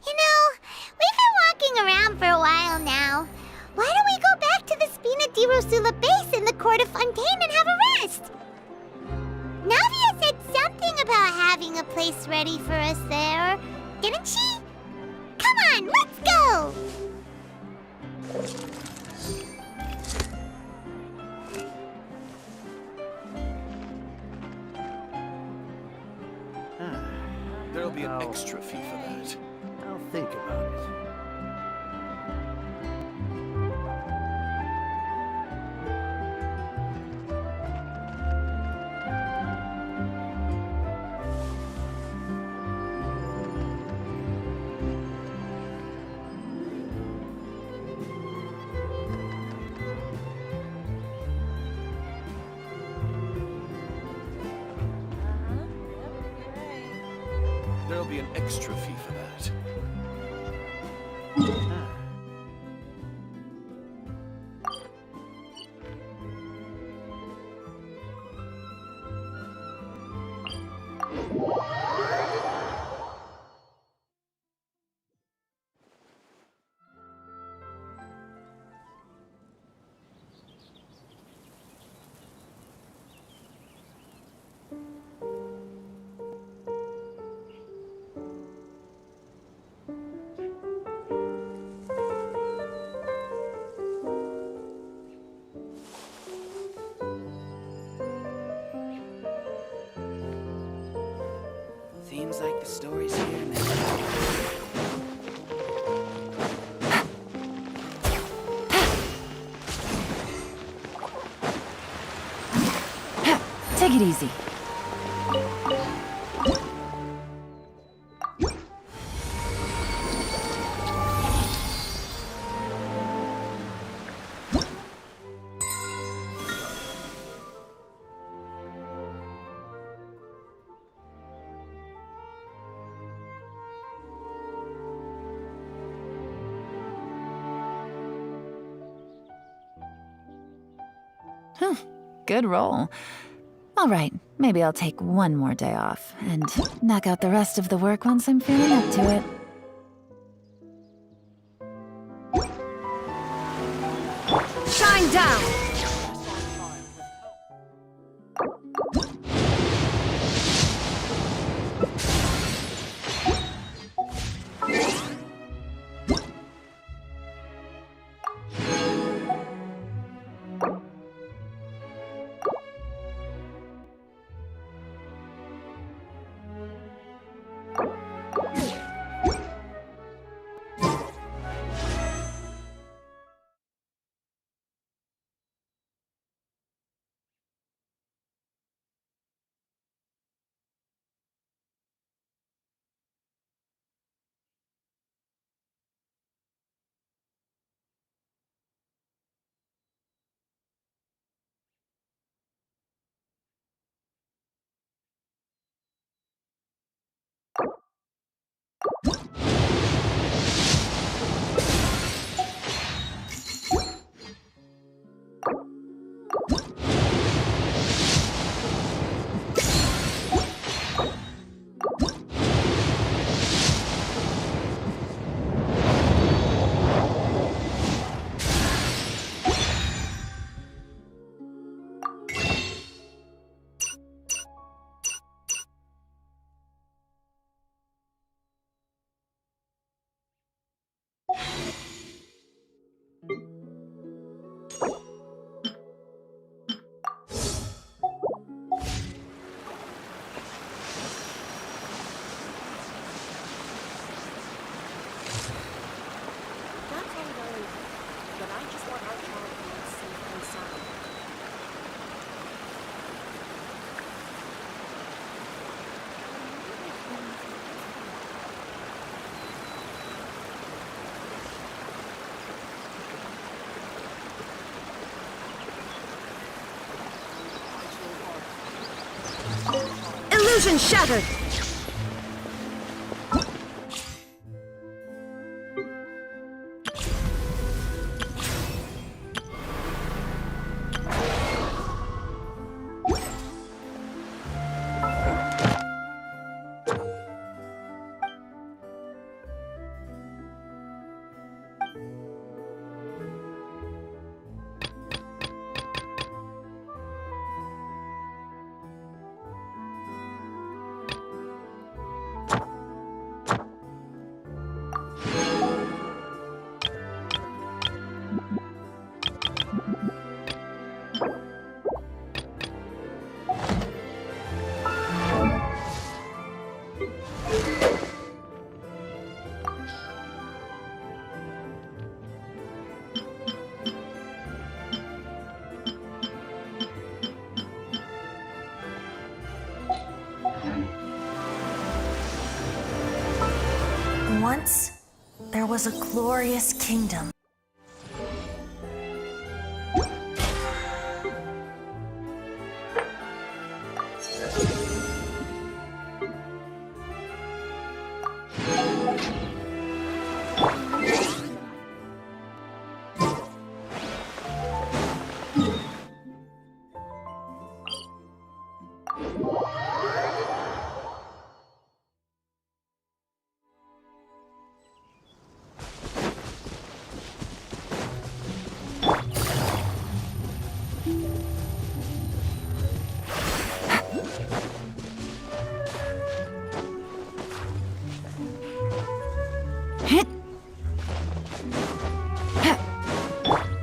You know, we've been walking around for a while now. Why don't we go back to the Spina di Rosula base in the Court of Fontaine and have a rest? Navia said something about having a place ready for us there, didn't she? Come on, let's go! There'll be an extra fee for that. I'll think about it. There'll be an extra fee for that. Seems like the story's here, man. Take it easy. Good roll. All right, maybe I'll take one more day off and knock out the rest of the work once I'm feeling up to it. Shine down! Illusion shattered! Once, there was a glorious kingdom.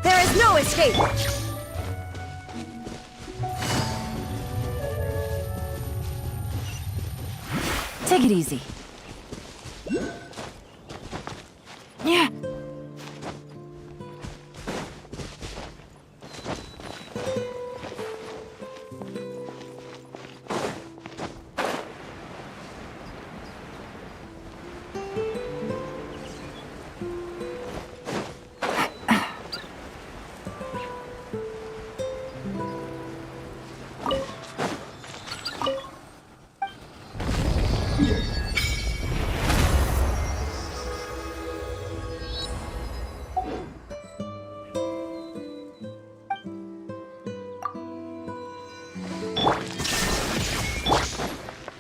There is no escape! Take it easy. Yeah.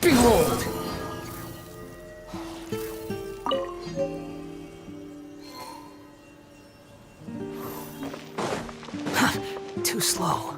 Behold! Too slow.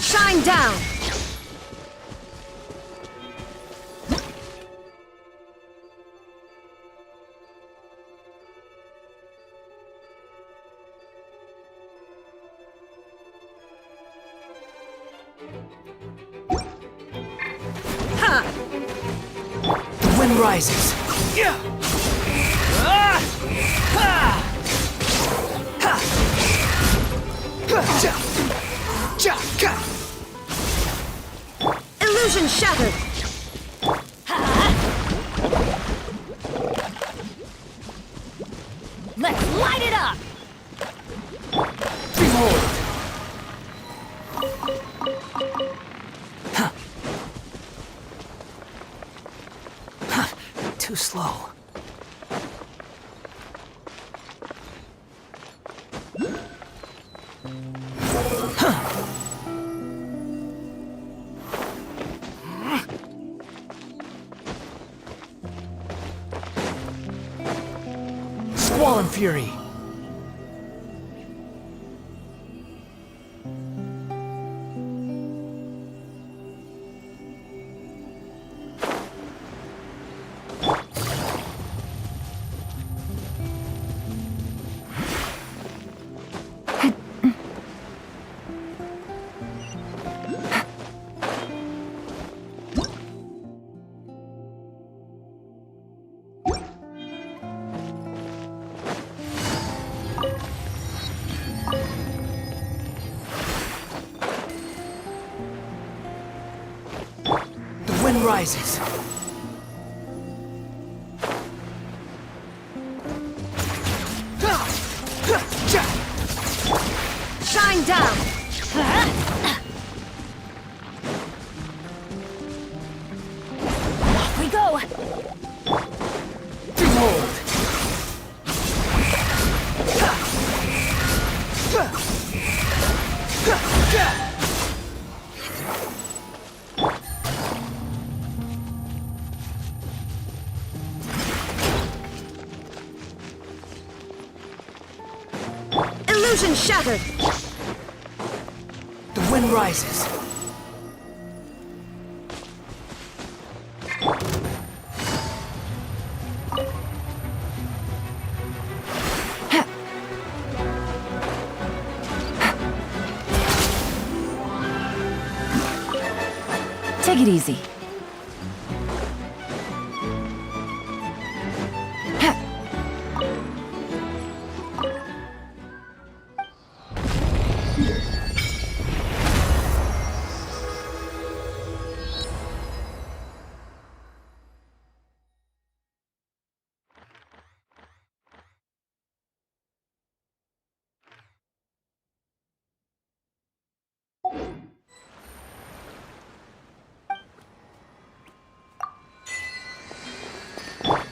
Shine down! The wind rises. Yeah! Ah! Ha! Ha! Ja! Ja! Ka! Illusion shattered! Let's light it up! Behold! Huh. Huh. Too slow. Squall and fury. The wind rises. Shine down! Off we go! Behold! Illusion shattered! The wind rises. Take it easy.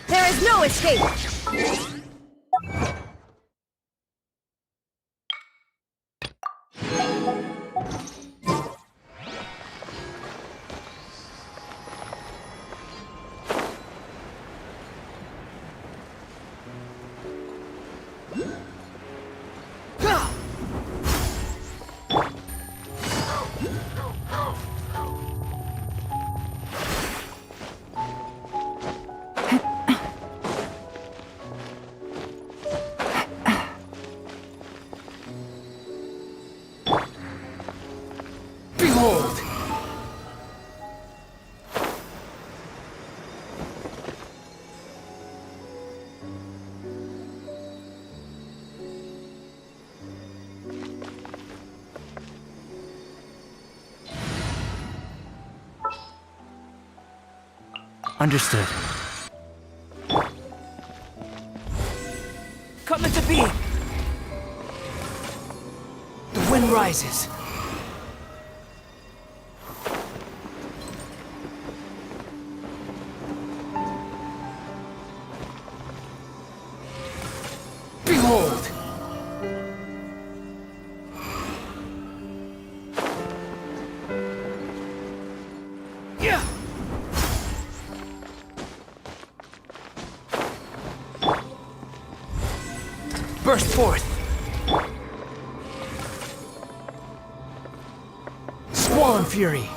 There is no escape! Behold! Understood. Come into being! The wind rises. Behold! Yeah! Burst forth! Squall fury!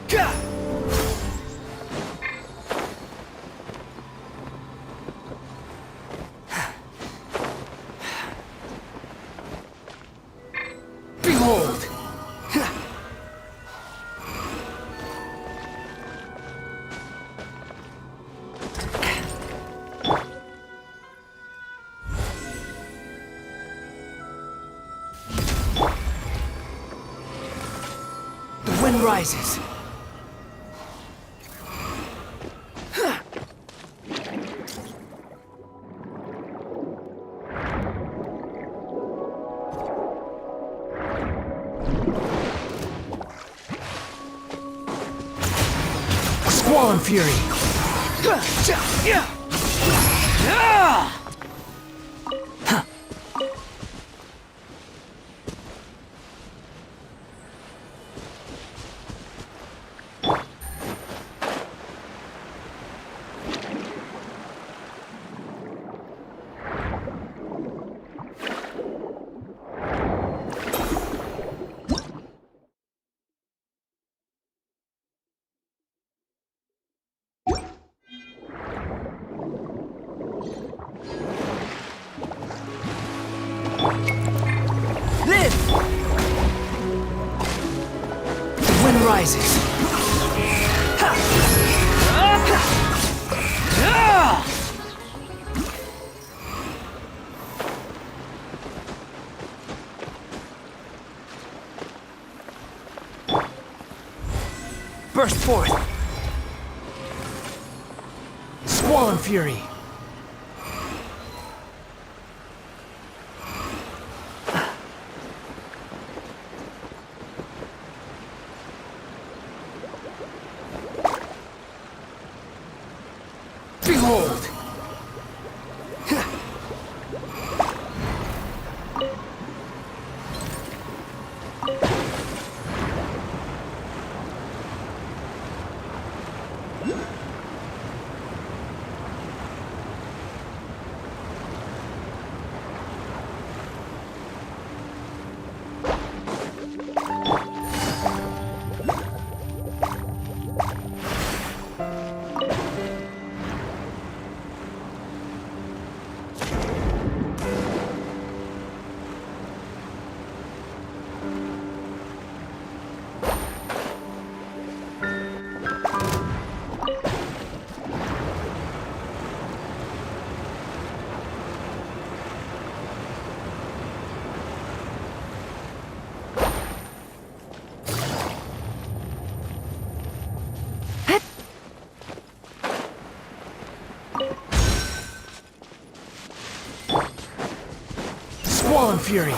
Gah! Behold! The wind rises. Squall fury! Live! The wind rises. Burst forth. Squall fury. Behold! Squall fury.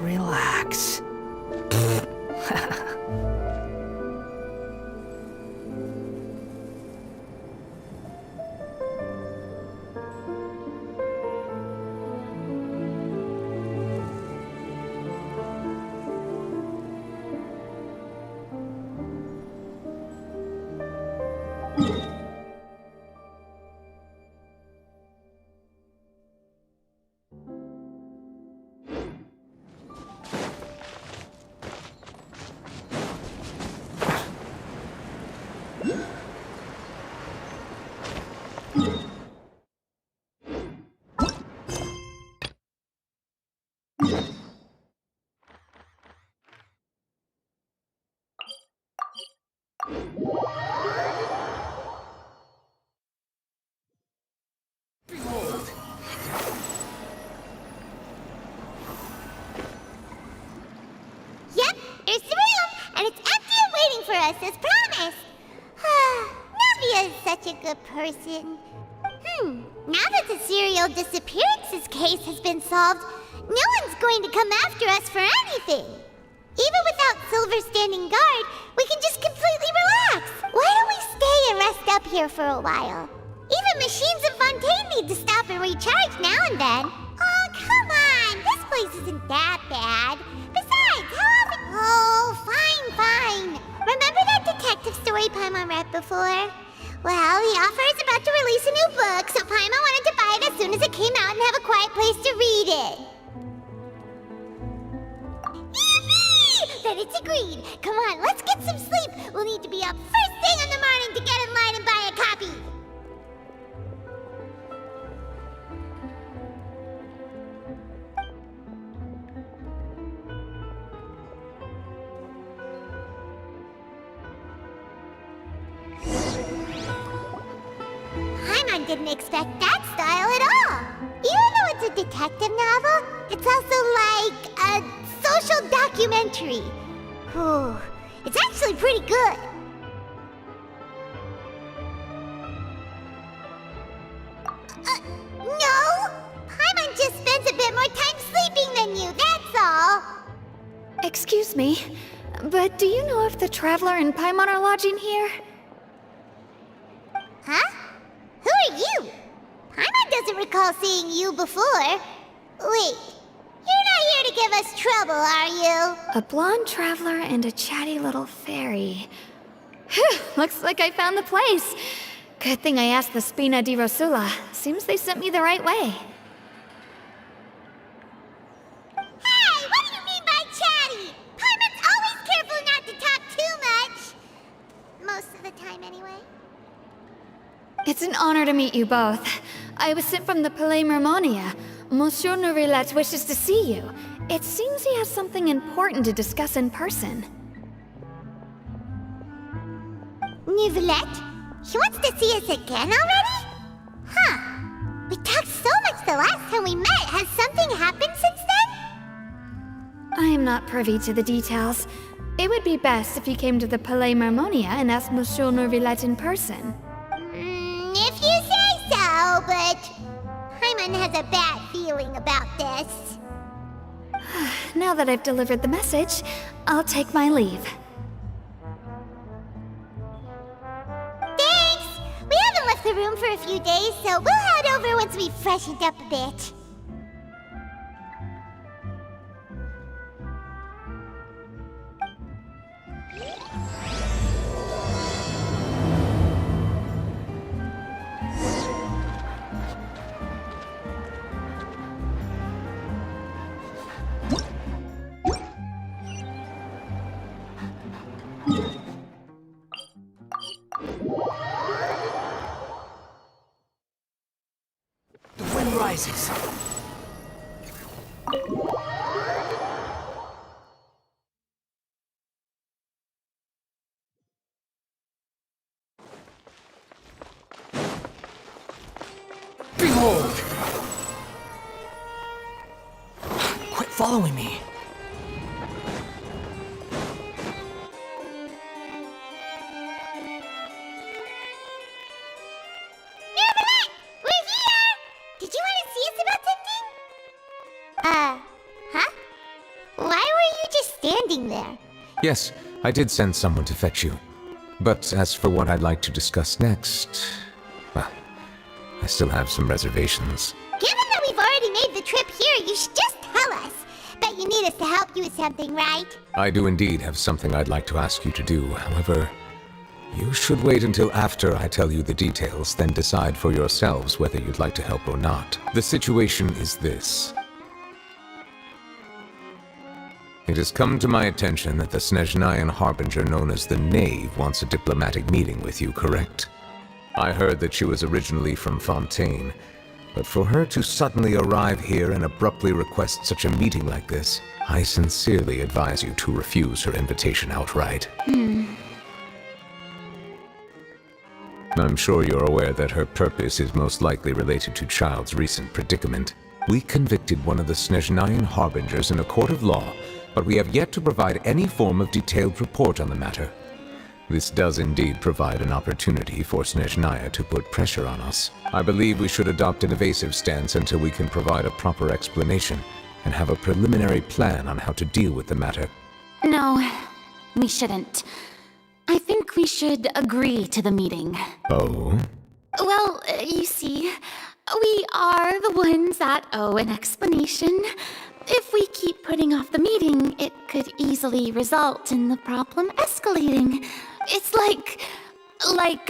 Relax. Yep, there's the room, and it's empty and waiting for us as promised. Navia is such a good person. Now that the serial disappearances case has been solved, no one's going to come after us for anything. Even without Silver standing guard, we can just completely relax. Why don't we stay and rest up here for a while? Even machines in Fontaine need to stop and recharge now and then. Oh, come on, this place isn't that bad. Besides, how often— Oh, fine. Remember that detective story Paimon read before? Well, the author is about to release a new book, so Paimon wanted to buy it as soon as it came out and have a quiet place to read it. Yippee! Then it's agreed. Come on, let's get some sleep. We'll need to be up first thing in the morning to get in line and buy a copy. Paimon didn't expect that style at all. Even though it's a detective novel, it's also like a social documentary. Whew. It's actually pretty good. No! Paimon just spends a bit more time sleeping than Excuse me, but do you know if the Traveler and Paimon are lodging here? Huh? Who are you? Paimon doesn't recall seeing you before. Wait, you're not here to give us trouble, are you? A blonde traveler and a chatty little fairy. Phew, looks like I found the place. Good thing I asked the Spina di Rosula. Seems they sent me the right way. Hey, what do you mean by chatty? Paimon's always careful not to talk too much. Most of the time, anyway. It's an honor to meet you both. I was sent from the Palais Mermonia. Monsieur Nourillet wishes to see you. It seems he has something important to discuss in person. Nouvelette? He wants to see us again already? Huh. We talked so much the last time we met. Has something happened since then? I am not privy to the details. It would be best if you came to the Palais Mermonia and asked Monsieur Nourillet in person. If you say so, but Paimon has a bad feeling about this. Now that I've delivered the message, I'll take my leave. Thanks! We haven't left the room for a few days, so we'll head over once we've freshened up a bit. The wind rises. Behold! Quit following me. Nouvelette! We're here! Did you want to see us about something? Huh? Why were you just standing there? Yes, I did send someone to fetch you. But as for what I'd like to discuss next, well, I still have some reservations. Given that we've already made the trip here, you should just tell us. Bet you need us to help you with something, right? I do indeed have something I'd like to ask you to do. However, you should wait until after I tell you the details, then decide for yourselves whether you'd like to help or not. The situation is this. It has come to my attention that the Snezhnayan Harbinger known as the Knave wants a diplomatic meeting with you, correct? I heard that she was originally from Fontaine, but for her to suddenly arrive here and abruptly request such a meeting like this, I sincerely advise you to refuse her invitation outright. I'm sure you're aware that her purpose is most likely related to Child's recent predicament. We convicted one of the Snezhnayan Harbingers in a court of law, but we have yet to provide any form of detailed report on the matter. This does indeed provide an opportunity for Snezhnaya to put pressure on us. I believe we should adopt an evasive stance until we can provide a proper explanation and have a preliminary plan on how to deal with the matter. No, we shouldn't. I think we should agree to the meeting. Oh? Well, you see, we are the ones that owe an explanation. If we keep putting off the meeting, it could easily result in the problem escalating. It's like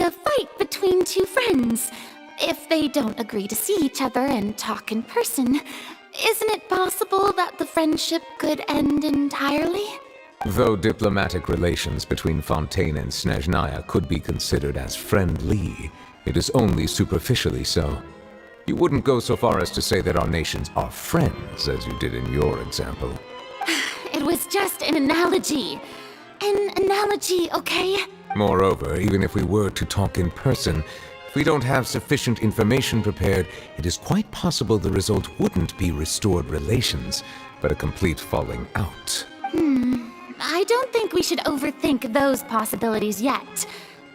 a fight between two friends. If they don't agree to see each other and talk in person, isn't it possible that the friendship could end entirely? Though diplomatic relations between Fontaine and Snezhnaya could be considered as friendly, it is only superficially so. You wouldn't go so far as to say that our nations are friends, as you did in your example. It was just an analogy. An analogy, okay? Moreover, even if we were to talk in person, if we don't have sufficient information prepared, it is quite possible the result wouldn't be restored relations, but a complete falling out. I don't think we should overthink those possibilities yet.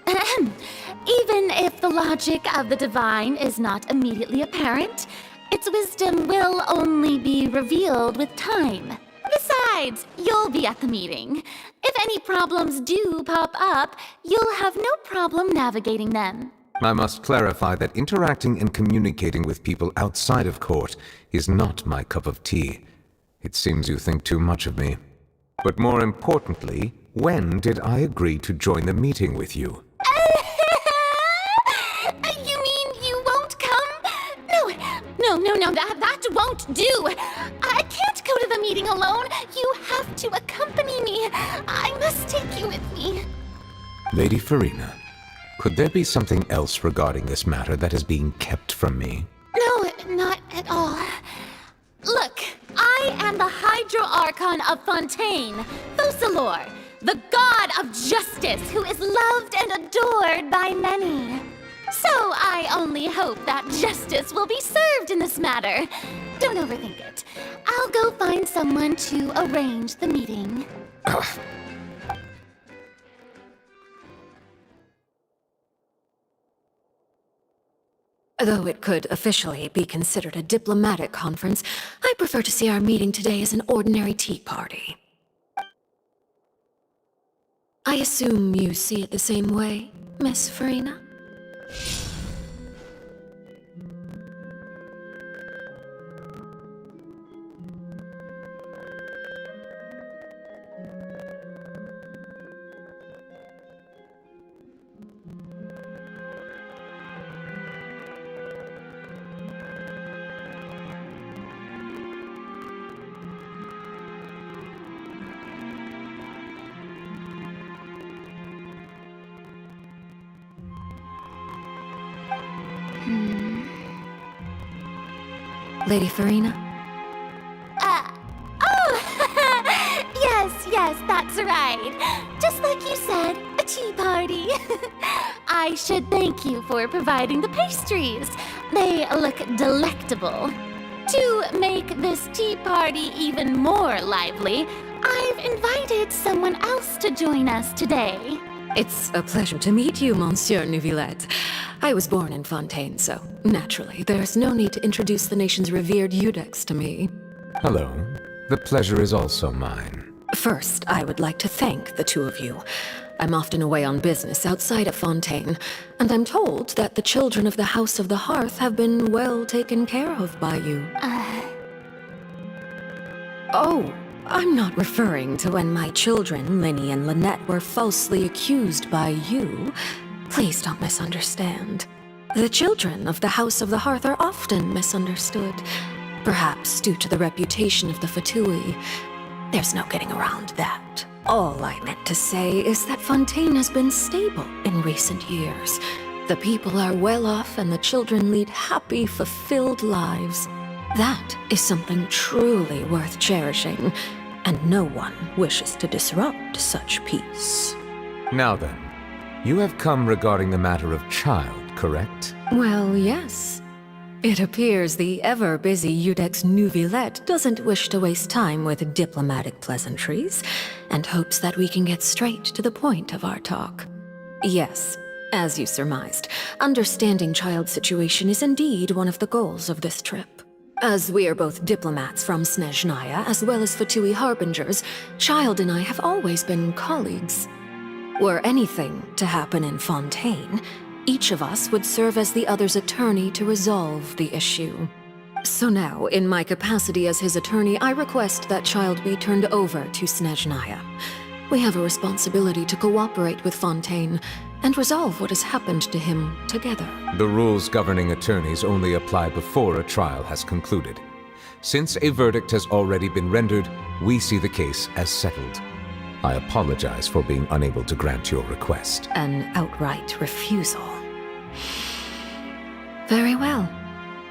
Even if the logic of the divine is not immediately apparent, its wisdom will only be revealed with time. Besides, Besides, you'll be at the meeting. If any problems do pop up, you'll have no problem navigating them. I must clarify that interacting and communicating with people outside of court is not my cup of tea. It seems you think too much of me. But more importantly, when did I agree to join the meeting with you? You mean you won't come? No, that won't do. I can't go to the meeting alone. You have to accompany me. I must take you with me. Lady Farina, could there be something else regarding this matter that is being kept from me? No, not at all. Look, I am the Hydro-Archon of Fontaine, Focalor, the god of justice who is loved and adored by many. So I only hope that justice will be served in this matter. Don't overthink it. I'll go find someone to arrange the meeting. Though it could officially be considered a diplomatic conference, I prefer to see our meeting today as an ordinary tea party. I assume you see it the same way, Miss Farina? Lady Farina? Yes, that's right. Just like you said, a tea party. I should thank you for providing the pastries. They look delectable. To make this tea party even more lively, I've invited someone else to join us today. It's a pleasure to meet you, Monsieur Neuvillette. I was born in Fontaine, so naturally, there's no need to introduce the nation's revered Eudex to me. Hello. The pleasure is also mine. First, I would like to thank the two of you. I'm often away on business outside of Fontaine, and I'm told that the children of the House of the Hearth have been well taken care of by you. Oh, I'm not referring to when my children, Linny and Lynette, were falsely accused by you. Please don't misunderstand. The children of the House of the Hearth are often misunderstood, perhaps due to the reputation of the Fatui. There's no getting around that. All I meant to say is that Fontaine has been stable in recent years. The people are well off and the children lead happy, fulfilled lives. That is something truly worth cherishing, and no one wishes to disrupt such peace. Now then, you have come regarding the matter of child, correct? Well, yes. It appears the ever-busy Eudex Neuvillette doesn't wish to waste time with diplomatic pleasantries, and hopes that we can get straight to the point of our talk. Yes, as you surmised, understanding child's situation is indeed one of the goals of this trip. As we are both diplomats from Snezhnaya, as well as Fatui harbingers, Child and I have always been colleagues. Were anything to happen in Fontaine, each of us would serve as the other's attorney to resolve the issue. So now, in my capacity as his attorney, I request that Child be turned over to Snezhnaya. We have a responsibility to cooperate with Fontaine and resolve what has happened to him together. The rules governing attorneys only apply before a trial has concluded. Since a verdict has already been rendered, we see the case as settled. I apologize for being unable to grant your request. An outright refusal. Very well.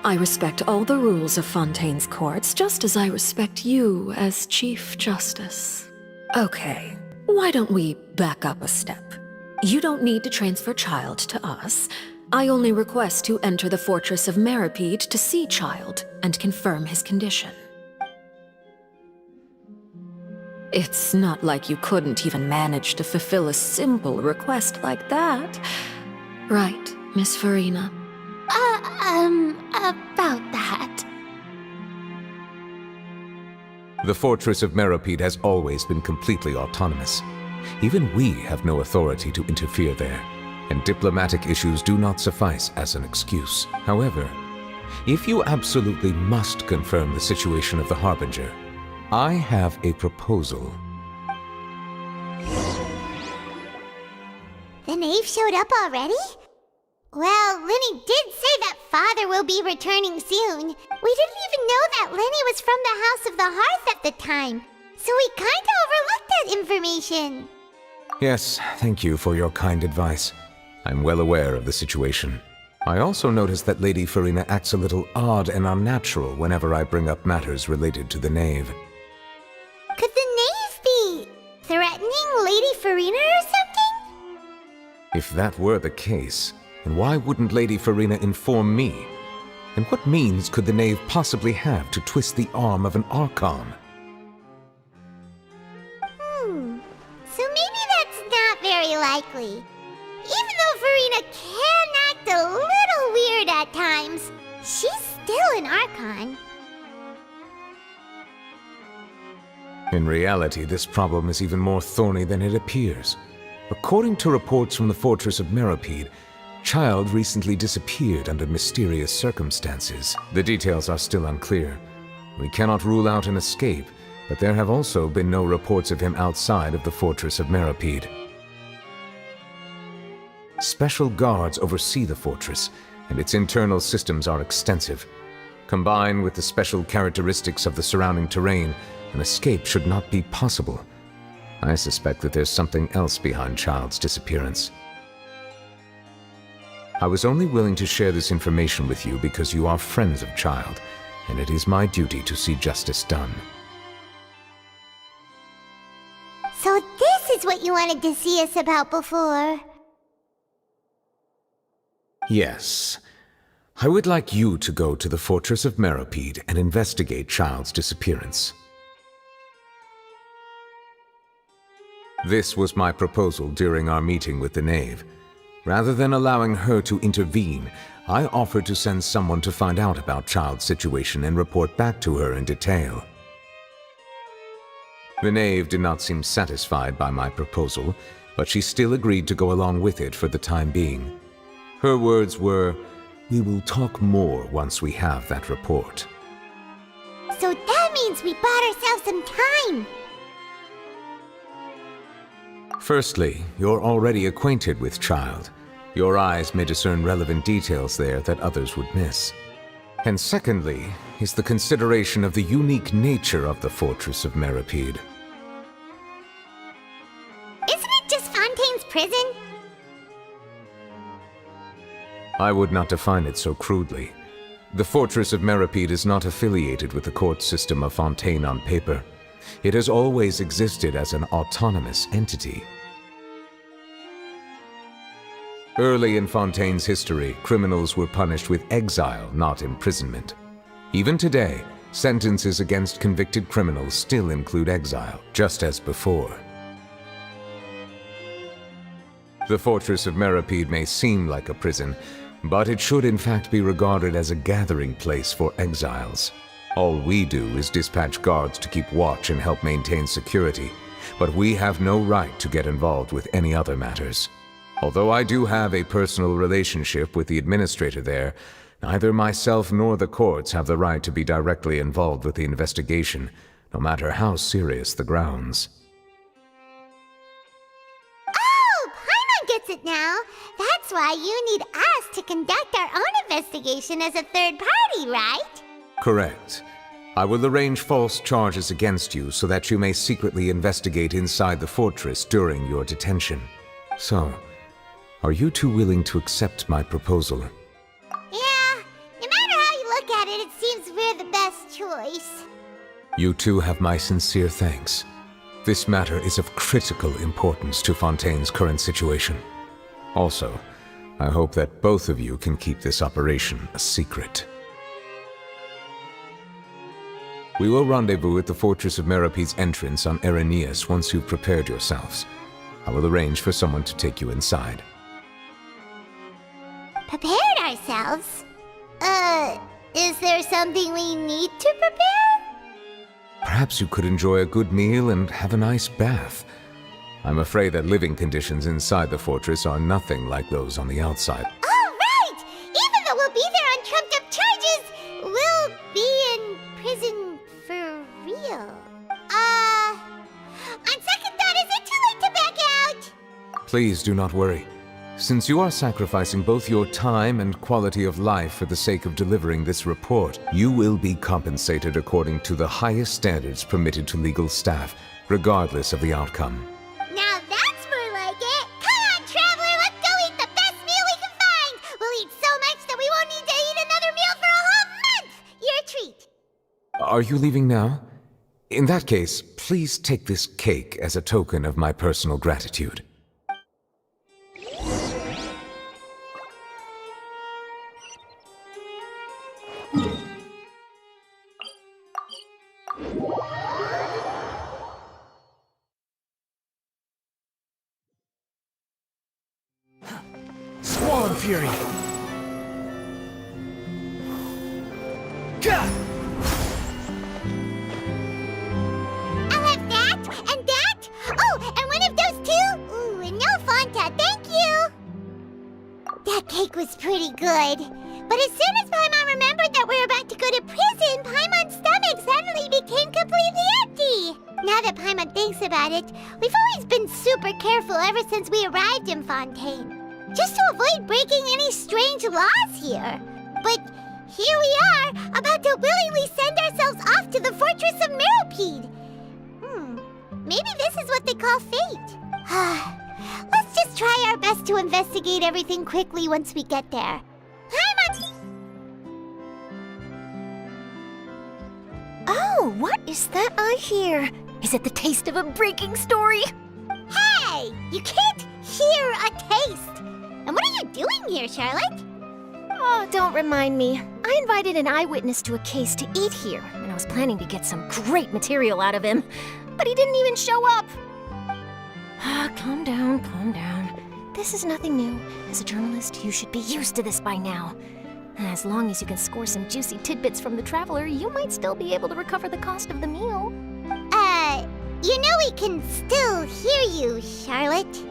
I respect all the rules of Fontaine's courts, just as I respect you as Chief Justice. Okay, why don't we back up a step? You don't need to transfer Child to us. I only request to enter the fortress of Meripede to see Child and confirm his condition. It's not like you couldn't even manage to fulfill a simple request like that. Right, Miss Farina? About that. The Fortress of Meropide has always been completely autonomous. Even we have no authority to interfere there, and diplomatic issues do not suffice as an excuse. However, if you absolutely must confirm the situation of the Harbinger, I have a proposal. The knave showed up already? Well, Lenny did say that Father will be returning soon. We didn't even know that Lenny was from the House of the Hearth at the time, so we kinda overlooked that information. Yes, thank you for your kind advice. I'm well aware of the situation. I also noticed that Lady Farina acts a little odd and unnatural whenever I bring up matters related to the knave. Could the knave be threatening Lady Farina or something? If that were the case, then why wouldn't Lady Farina inform me? And what means could the knave possibly have to twist the arm of an Archon? So maybe that's not very likely. Even though Farina can act a little weird at times, she's still an Archon. In reality, this problem is even more thorny than it appears. According to reports from the Fortress of Meropide, Child recently disappeared under mysterious circumstances. The details are still unclear. We cannot rule out an escape, but there have also been no reports of him outside of the Fortress of Meropide. Special guards oversee the fortress, and its internal systems are extensive. Combined with the special characteristics of the surrounding terrain, an escape should not be possible. I suspect that there's something else behind Child's disappearance. I was only willing to share this information with you because you are friends of Child, and it is my duty to see justice done. So this is what you wanted to see us about before. Yes. I would like you to go to the Fortress of Meropide and investigate Child's disappearance. This was my proposal during our meeting with the knave. Rather than allowing her to intervene, I offered to send someone to find out about Child's situation and report back to her in detail. The knave did not seem satisfied by my proposal, but she still agreed to go along with it for the time being. Her words were, "We will talk more once we have that report." So that means we bought ourselves some time. Firstly, you're already acquainted with Child. Your eyes may discern relevant details there that others would miss. And secondly, is the consideration of the unique nature of the Fortress of Meropide. Isn't it just Fontaine's prison? I would not define it so crudely. The Fortress of Meropide is not affiliated with the court system of Fontaine on paper. It has always existed as an autonomous entity. Early in Fontaine's history, criminals were punished with exile, not imprisonment. Even today, sentences against convicted criminals still include exile, just as before. The Fortress of Meropide may seem like a prison, but it should in fact be regarded as a gathering place for exiles. All we do is dispatch guards to keep watch and help maintain security, but we have no right to get involved with any other matters. Although I do have a personal relationship with the administrator there, neither myself nor the courts have the right to be directly involved with the investigation, no matter how serious the grounds. Oh, Paimon gets it now. That's why you need us to conduct our own investigation as a third party, right? Correct. I will arrange false charges against you so that you may secretly investigate inside the fortress during your detention. So, are you two willing to accept my proposal? Yeah, no matter how you look at it, it seems we're the best choice. You two have my sincere thanks. This matter is of critical importance to Fontaine's current situation. Also, I hope that both of you can keep this operation a secret. We will rendezvous at the Fortress of Meropide's entrance on Erinius once you've prepared yourselves. I will arrange for someone to take you inside. Prepared ourselves? Is there something we need to prepare? perhaps you could enjoy a good meal and have a nice bath. I'm afraid that living conditions inside the fortress are nothing like those on the outside. Oh, right! Even though we'll be there on trumped-up charges, we'll be in prison for real. On second thought, is it too late to back out? Please do not worry. Since you are sacrificing both your time and quality of life for the sake of delivering this report, you will be compensated according to the highest standards permitted to legal staff, regardless of the outcome. Now that's more like it! Come on, traveler, let's go eat the best meal we can find! We'll eat so much that we won't need to eat another meal for a whole month! You're a treat! Are you leaving now? In that case, please take this cake as a token of my personal gratitude. Swallow Fury! Gah! I'll have that, and that! Oh, and one of those two! Ooh, and no Fanta, thank you! That cake was pretty good. But as soon as Paimon remembered that we were about to go to prison, Paimon's stomach suddenly became completely empty. Now that Paimon thinks about it, we've always been super careful ever since we arrived in Fontaine. Just to avoid breaking any strange laws here. But here we are, about to willingly send ourselves off to the Fortress of Meropide. Maybe this is what they call fate. Let's just try our best to investigate everything quickly once we get there. Oh, what is that I hear? Is it the taste of a breaking story? Hey! You can't hear a taste! And what are you doing here, Charlotte? Oh, don't remind me. I invited an eyewitness to a case to eat here, and I was planning to get some great material out of him. But he didn't even show up. Calm down, calm down. This is nothing new. As a journalist, you should be used to this by now. As long as you can score some juicy tidbits from the traveler, you might still be able to recover the cost of the meal. You know we can still hear you, Charlotte.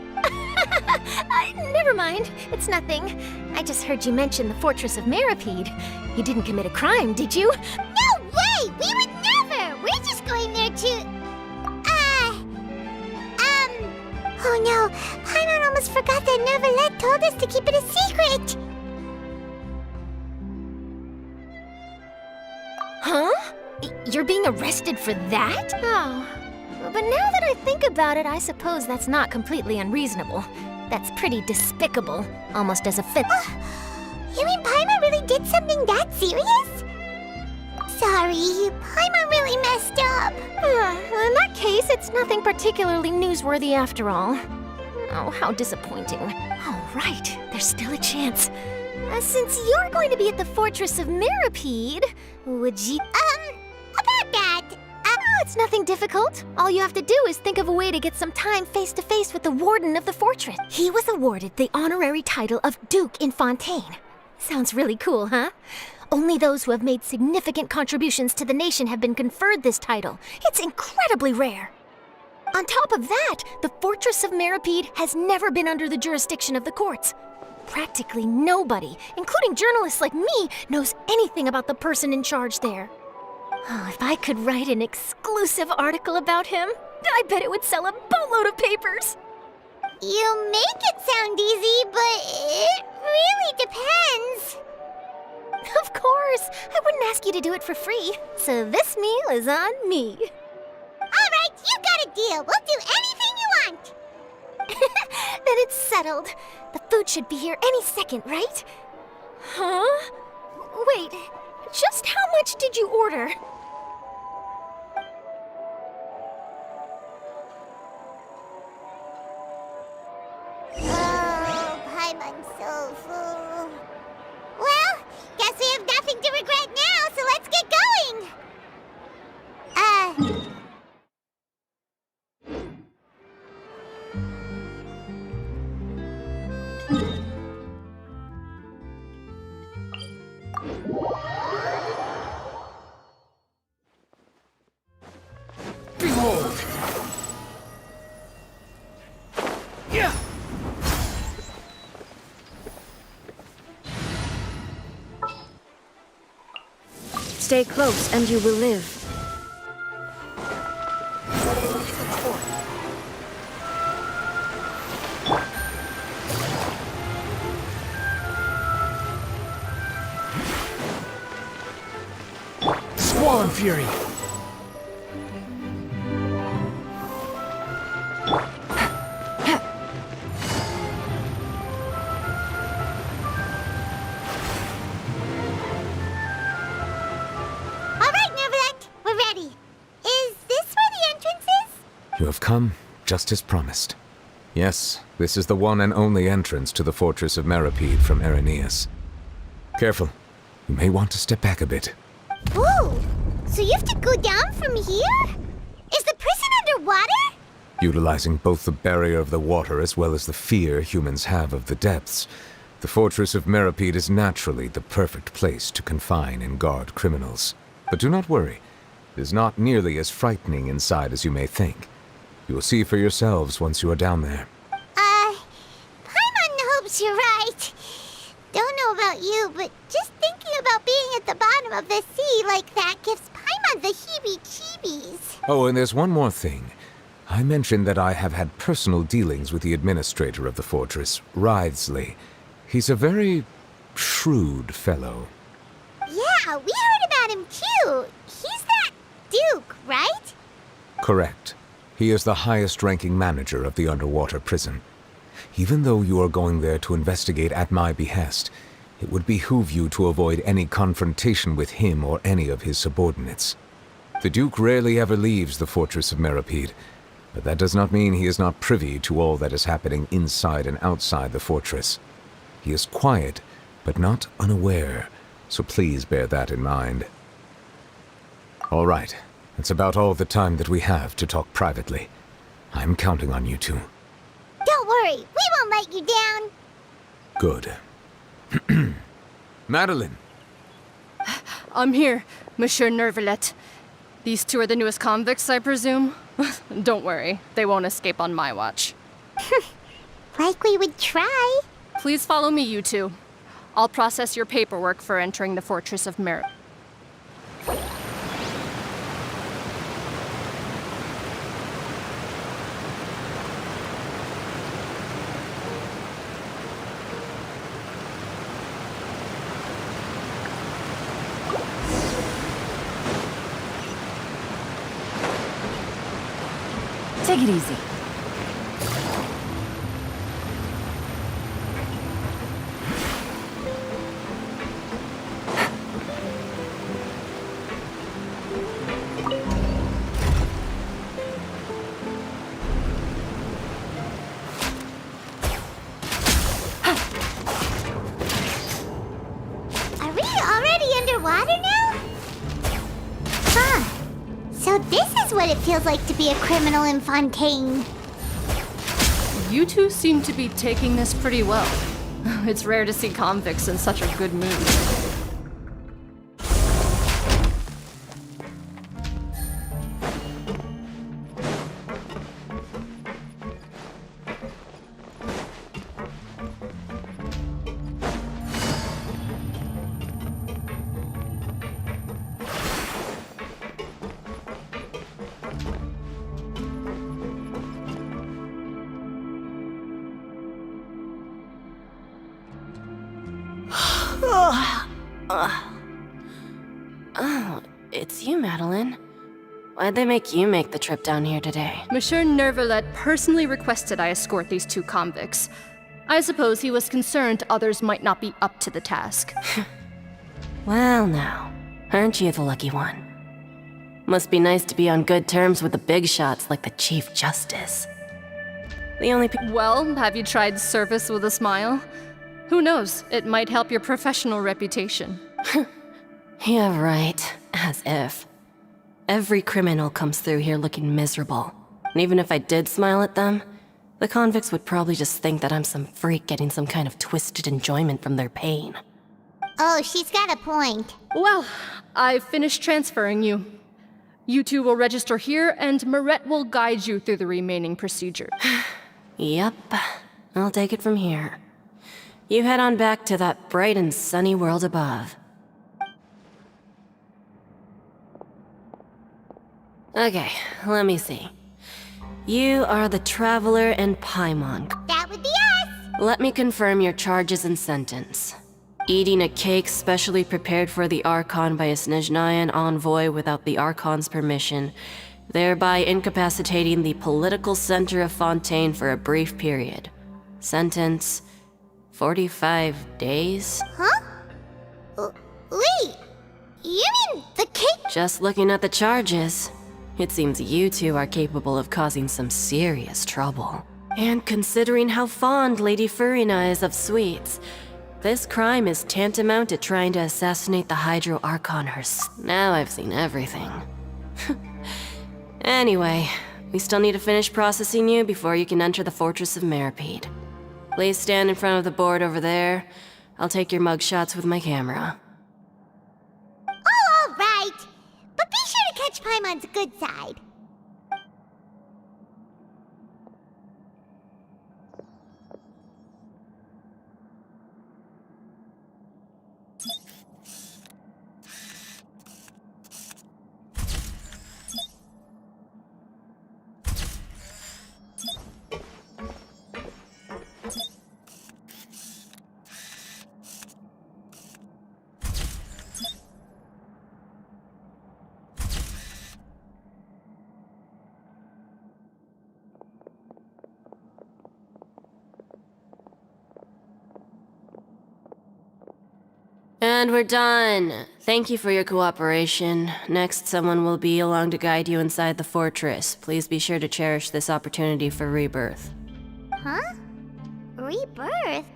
Never mind. It's nothing. I just heard you mention the Fortress of Meropide. You didn't commit a crime, did you? No way! We would never! We're just going there to... Oh no, Paimon almost forgot that Neuvillette told us to keep it a secret! Huh? You're being arrested for that? Oh. But now that I think about it, I suppose that's not completely unreasonable. That's pretty despicable, almost as offensive. You mean Paimon really did something that serious? Sorry, Paimon really messed up. In that case, it's nothing particularly newsworthy after all. Oh, how disappointing. All right, there's still a chance. Since you're going to be at the Fortress of Meropide, would you... About that... it's nothing difficult. All you have to do is think of a way to get some time face-to-face with the warden of the fortress. He was awarded the honorary title of Duke in Fontaine. Sounds really cool, huh? Only those who have made significant contributions to the nation have been conferred this title. It's incredibly rare. On top of that, the Fortress of Meropide has never been under the jurisdiction of the courts. Practically nobody, including journalists like me, knows anything about the person in charge there. Oh, if I could write an exclusive article about him, I bet it would sell a boatload of papers. You make it sound easy, but it really depends. Of course, I wouldn't ask you to do it for free, so this meal is on me. All right, you got a deal. We'll do anything you want. Then it's settled. The food should be here any second, right? Huh? Wait, just how much did you order? Oh, Paimon's so full. Well, guess we have nothing to regret now, so let's get going. Stay close and you will live. Squall and Fury! You have come, just as promised. Yes, this is the one and only entrance to the fortress of Meripede from Irenaeus. Careful. You may want to step back a bit. Ooh, so you have to go down from here? Is the prison underwater? Utilizing both the barrier of the water as well as the fear humans have of the depths, the fortress of Meripede is naturally the perfect place to confine and guard criminals. But do not worry. It is not nearly as frightening inside as you may think. You will see for yourselves once you are down there. Paimon hopes you're right. Don't know about you, but just thinking about being at the bottom of the sea like that gives Paimon the heebie-jeebies. Oh, and there's one more thing. I mentioned that I have had personal dealings with the administrator of the fortress, Writhsley. He's a very shrewd fellow. Yeah, we heard about him too. He's that Duke, right? Correct. He is the highest-ranking manager of the underwater prison. Even though you are going there to investigate at my behest, it would behoove you to avoid any confrontation with him or any of his subordinates. The Duke rarely ever leaves the fortress of Meripede, but that does not mean he is not privy to all that is happening inside and outside the fortress. He is quiet, but not unaware, so please bear that in mind. All right. That's about all the time that we have to talk privately. I'm counting on you two. Don't worry, we won't let you down. Good. Madeline! I'm here, Monsieur Nervalet. These two are the newest convicts, I presume? Don't worry, they won't escape on my watch. Like we would try. Please follow me, you two. I'll process your paperwork for entering the Fortress of Merit. Take it easy. Are we already underwater now? Huh. So this is what it feels like to be a criminal in Fontaine. You two seem to be taking this pretty well. It's rare to see convicts in such a good mood. Oh, it's you, Madeline. Why'd they make you make the trip down here today? Monsieur Nervalet personally requested I escort these two convicts. I suppose he was concerned others might not be up to the task. Well now, aren't you the lucky one? Must be nice to be on good terms with the big shots like the Chief Justice. The only Well, have you tried service with a smile? Who knows, it might help your professional reputation. Yeah, right. As if. Every criminal comes through here looking miserable. And even if I did smile at them, the convicts would probably just think that I'm some freak getting some kind of twisted enjoyment from their pain. Oh, she's got a point. Well, I've finished transferring you. You two will register here, and Maret will guide you through the remaining procedure. Yep, I'll take it from here. You head on back to that bright and sunny world above. Okay, let me see. You are the Traveler and Paimon. That would be us! Let me confirm your charges and sentence. Eating a cake specially prepared for the Archon by a Snezhnayan envoy without the Archon's permission, thereby incapacitating the political center of Fontaine for a brief period. Sentence, 45 days? Huh? Wait, you mean the cake? Just looking at the charges, it seems you two are capable of causing some serious trouble. And considering how fond Lady Furina is of sweets, this crime is tantamount to trying to assassinate the Hydro Archon herself. Now I've seen everything. Anyway, we still need to finish processing you before you can enter the Fortress of Meripede. Please stand in front of the board over there. I'll take your mugshots with my camera. Oh, all right. But be sure to catch Paimon's good side. And we're done. Thank you for your cooperation. Next, someone will be along to guide you inside the fortress. Please be sure to cherish this opportunity for rebirth. Huh? Rebirth? Isn't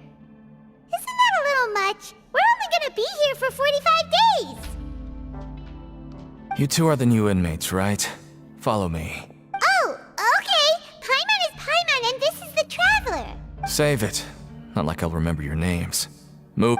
that a little much? We're only gonna be here for 45 days! You two are the new inmates, right? Follow me. Oh, okay! Paimon is Paimon and this is the Traveler! Save it. Not like I'll remember your names. Move.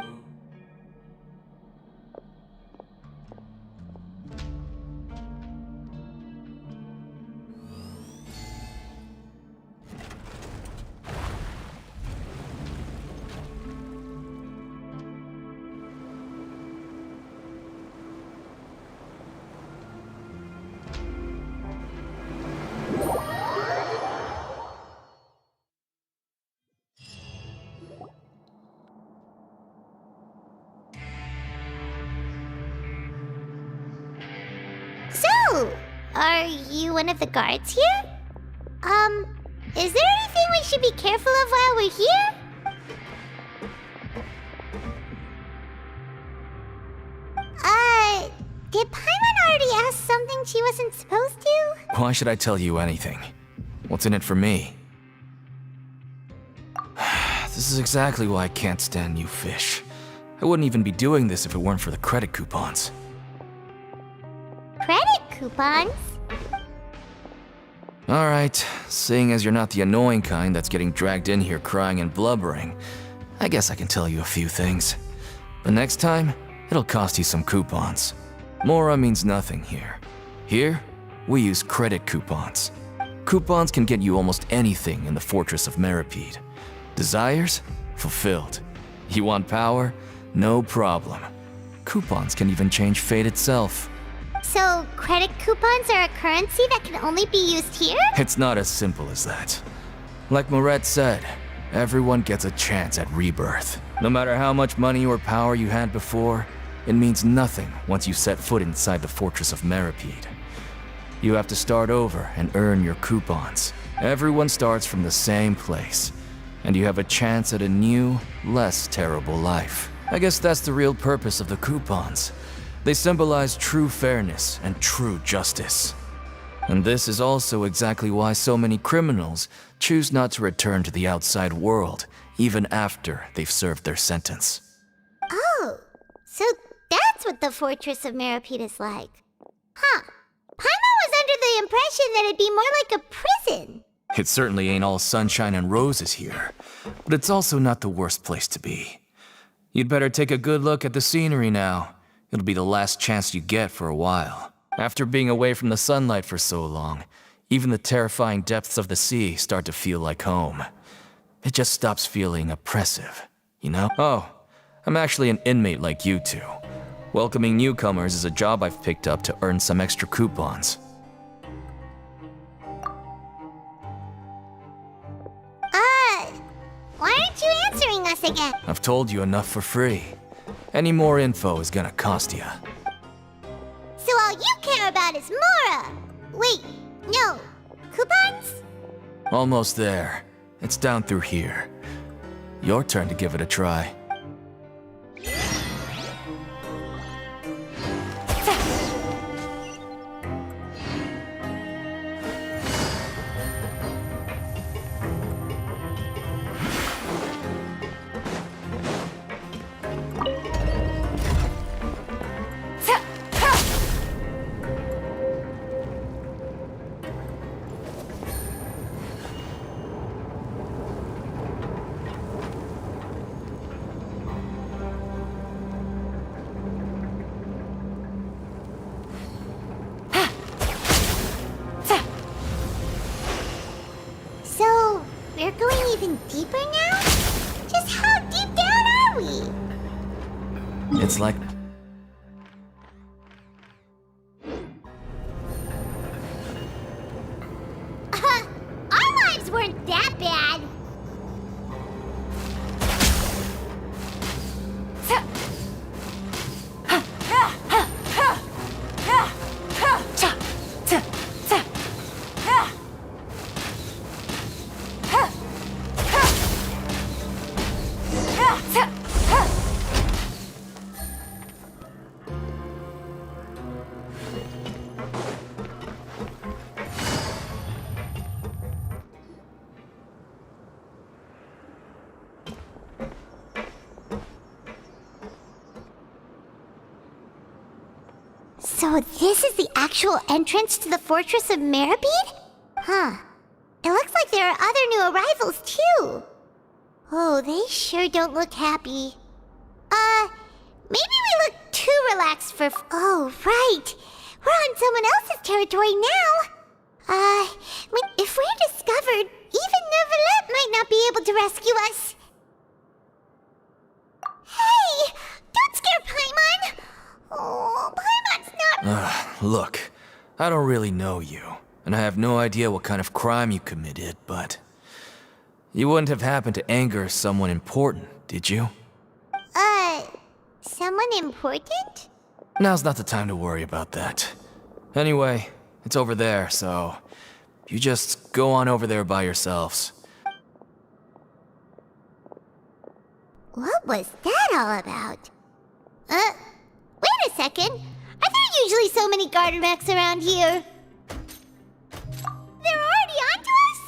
So, are you one of the guards here? Is there anything we should be careful of while we're here? Did Paimon already ask something she wasn't supposed to? Why should I tell you anything? What's in it for me? This is exactly why I can't stand you fish. I wouldn't even be doing this if it weren't for the credit coupons. Credit coupons? Alright, seeing as you're not the annoying kind that's getting dragged in here crying and blubbering, I guess I can tell you a few things. But next time, it'll cost you some coupons. Mora means nothing here. Here, we use credit coupons. Coupons can get you almost anything in the Fortress of Meripede. Desires? Fulfilled. You want power? No problem. Coupons can even change fate itself. So, credit coupons are a currency that can only be used here? It's not as simple as that. Like Moret said, everyone gets a chance at rebirth. No matter how much money or power you had before, it means nothing once you set foot inside the Fortress of Meripede. You have to start over and earn your coupons. Everyone starts from the same place, and you have a chance at a new, less terrible life. I guess that's the real purpose of the coupons. They symbolize true fairness and true justice. And this is also exactly why so many criminals choose not to return to the outside world, even after they've served their sentence. Oh, so that's what the Fortress of Meripede is like. Huh. Paimon was under the impression that it'd be more like a prison. It certainly ain't all sunshine and roses here, but it's also not the worst place to be. You'd better take a good look at the scenery now. It'll be the last chance you get for a while. After being away from the sunlight for so long, even the terrifying depths of the sea start to feel like home. It just stops feeling oppressive, you know? Oh, I'm actually an inmate like you two. Welcoming newcomers is a job I've picked up to earn some extra coupons. again? I've told you enough for free. Any more info is gonna cost you. So all you care about is Mora! Wait, no. Coupons? Almost there. It's down through here. Your turn to give it a try. So, we're going even deeper now? Just how deep down are we? It's like... Our lives weren't that bad. So this is the actual entrance to the Fortress of Meribed? Huh. It looks like there are other new arrivals, too. Oh, they sure don't look happy. Maybe we look too relaxed for... Oh, right. We're on someone else's territory now. If we're discovered, even Neuvillette might not be able to rescue us. Hey! Don't scare Paimon! Oh, Paimon's not... Look, I don't really know you, and I have no idea what kind of crime you committed, but... You wouldn't have happened to anger someone important, did you? Someone important? Now's not the time to worry about that. Anyway, it's over there, so... You just go on over there by yourselves. What was that all about? Wait a second. Are there usually so many garter mechs around here? They're already onto us?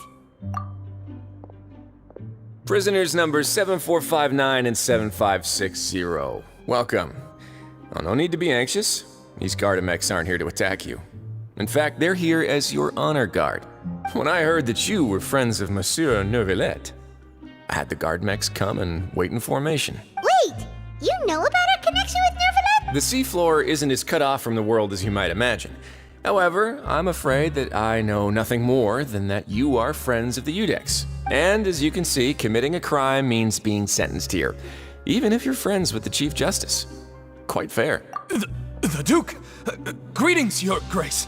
Prisoners numbers 7459 and 7560. Welcome. Oh, no need to be anxious. These Gardamex aren't here to attack you. In fact, they're here as your honor guard. When I heard that you were friends of Monsieur Neuvillette, I had the Gardamex come and wait in formation. Wait! You know about our connection with Neuvillette? The seafloor isn't as cut off from the world as you might imagine. However, I'm afraid that I know nothing more than that you are friends of the Udex. And as you can see, committing a crime means being sentenced here, even if you're friends with the Chief Justice. Quite fair. The Duke! Greetings, Your Grace.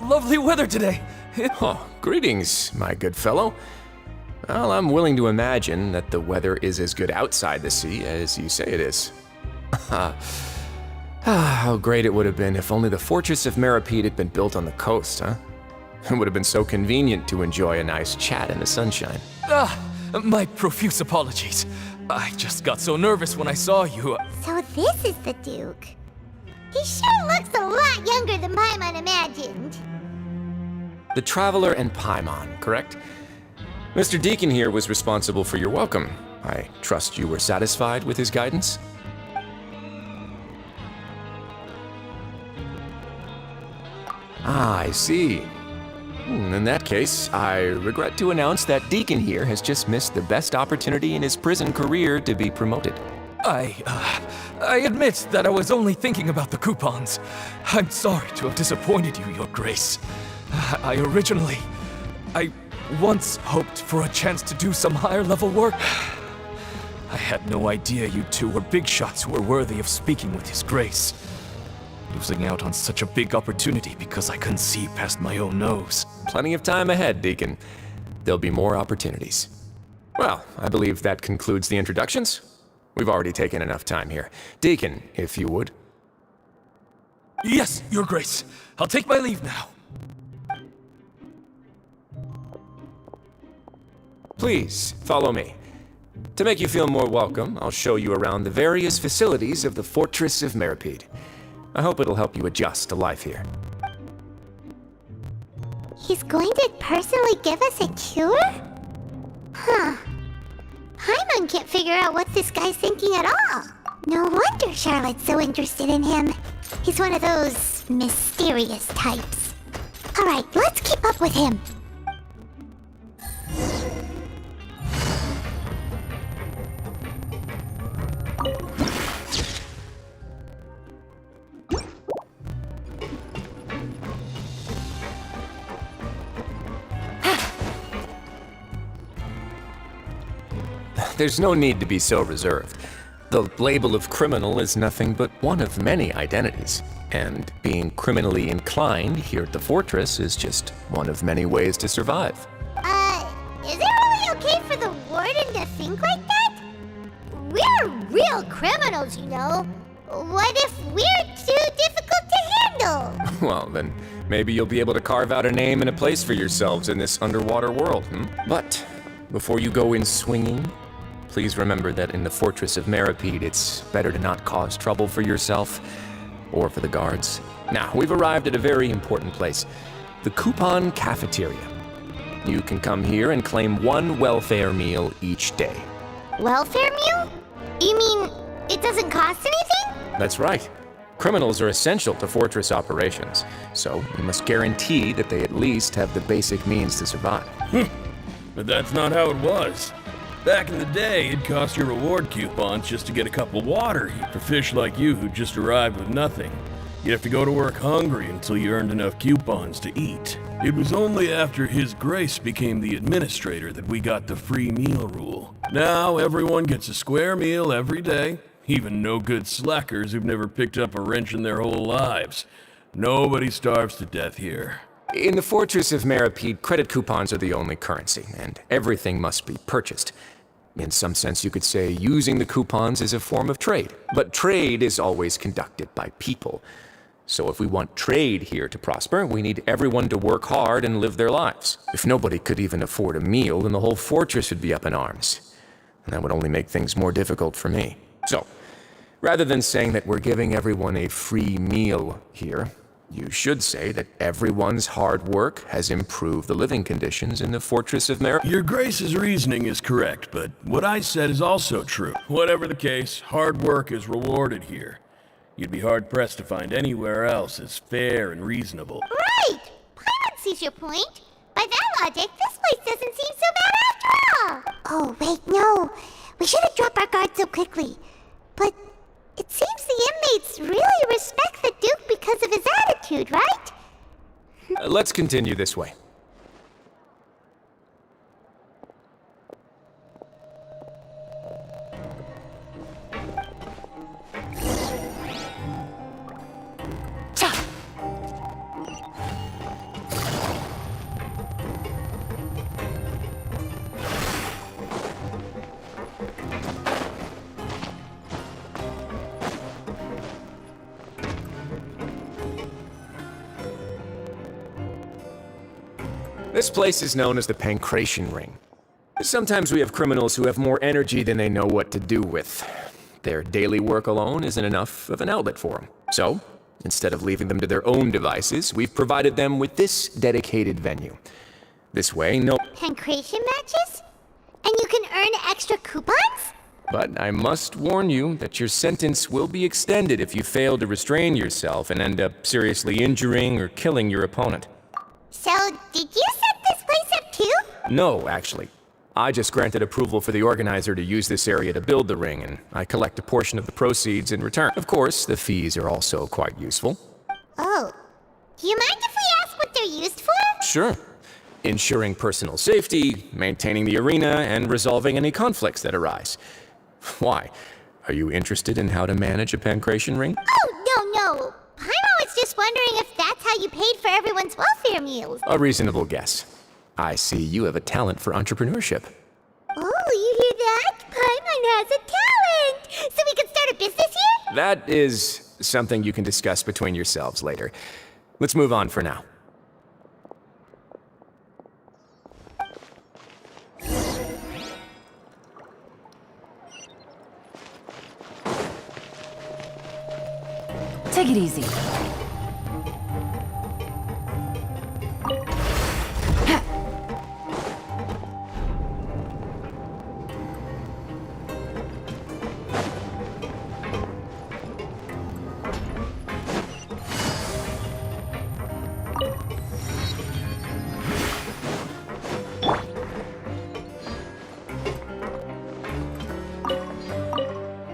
Lovely weather today. Oh, greetings, my good fellow. Well, I'm willing to imagine that the weather is as good outside the sea as you say it is. How great it would have been if only the Fortress of Meribed had been built on the coast, huh? It would have been so convenient to enjoy a nice chat in the sunshine. My profuse apologies. I just got so nervous when I saw you. So this is the Duke. He sure looks a lot younger than Paimon imagined. The Traveler and Paimon, correct? Mr. Deacon here was responsible for your welcome. I trust you were satisfied with his guidance? Ah, I see. In that case, I regret to announce that Deacon here has just missed the best opportunity in his prison career to be promoted. I admit that I was only thinking about the coupons. I'm sorry to have disappointed you, Your Grace. I once hoped for a chance to do some higher-level work. I had no idea you two were big shots who were worthy of speaking with His Grace. Losing out on such a big opportunity because I couldn't see past my own nose. Plenty of time ahead, Deacon. There'll be more opportunities. Well, I believe that concludes the introductions. We've already taken enough time here. Deacon, if you would. Yes, Your Grace. I'll take my leave now. Please, follow me. To make you feel more welcome, I'll show you around the various facilities of the Fortress of Meripede. I hope it'll help you adjust to life here. He's going to personally give us a cure? Huh. Paimon can't figure out what this guy's thinking at all. No wonder Charlotte's so interested in him. He's one of those mysterious types. Alright, let's keep up with him. There's no need to be so reserved. The label of criminal is nothing but one of many identities, and being criminally inclined here at the Fortress is just one of many ways to survive. Is it really okay for the warden to think like that? We're real criminals, you know. What if we're too difficult to handle? Well, then maybe you'll be able to carve out a name and a place for yourselves in this underwater world, But before you go in swinging, please remember that in the Fortress of Meripede, it's better to not cause trouble for yourself or for the guards. Now, we've arrived at a very important place, the Coupon Cafeteria. You can come here and claim one welfare meal each day. Welfare meal? You mean it doesn't cost anything? That's right. Criminals are essential to Fortress operations, so we must guarantee that they at least have the basic means to survive. But that's not how it was. Back in the day, it cost you reward coupons just to get a cup of water for fish like you who just arrived with nothing. You'd have to go to work hungry until you earned enough coupons to eat. It was only after His Grace became the administrator that we got the free meal rule. Now everyone gets a square meal every day, even no-good slackers who've never picked up a wrench in their whole lives. Nobody starves to death here. In the Fortress of Meripede, credit coupons are the only currency, and everything must be purchased. In some sense, you could say using the coupons is a form of trade. But trade is always conducted by people. So if we want trade here to prosper, we need everyone to work hard and live their lives. If nobody could even afford a meal, then the whole fortress would be up in arms. And that would only make things more difficult for me. So, rather than saying that we're giving everyone a free meal here, you should say that everyone's hard work has improved the living conditions in the Fortress of Meripede. Your Grace's reasoning is correct, but what I said is also true. Whatever the case, hard work is rewarded here. You'd be hard-pressed to find anywhere else as fair and reasonable. Right! Paimon sees your point. By that logic, this place doesn't seem so bad after all. Oh, wait, no. We shouldn't drop our guard so quickly. But it seems the inmates really respect the Duke because of his attitude, right? Let's continue this way. This place is known as the Pancration Ring. Sometimes we have criminals who have more energy than they know what to do with. Their daily work alone isn't enough of an outlet for them. So, instead of leaving them to their own devices, we've provided them with this dedicated venue. This way, no... Pancration matches? And you can earn extra coupons? But I must warn you that your sentence will be extended if you fail to restrain yourself and end up seriously injuring or killing your opponent. So, did you set this place up too? No, actually. I just granted approval for the organizer to use this area to build the ring, and I collect a portion of the proceeds in return. Of course, the fees are also quite useful. Oh. Do you mind if we ask what they're used for? Sure. Ensuring personal safety, maintaining the arena, and resolving any conflicts that arise. Why? Are you interested in how to manage a pancration ring? Oh, no. Paimon was just wondering if that's how you paid for everyone's welfare meals. A reasonable guess. I see you have a talent for entrepreneurship. Oh, has a talent! So we can start a business here? That is something you can discuss between yourselves later. Let's move on for now. Take it easy.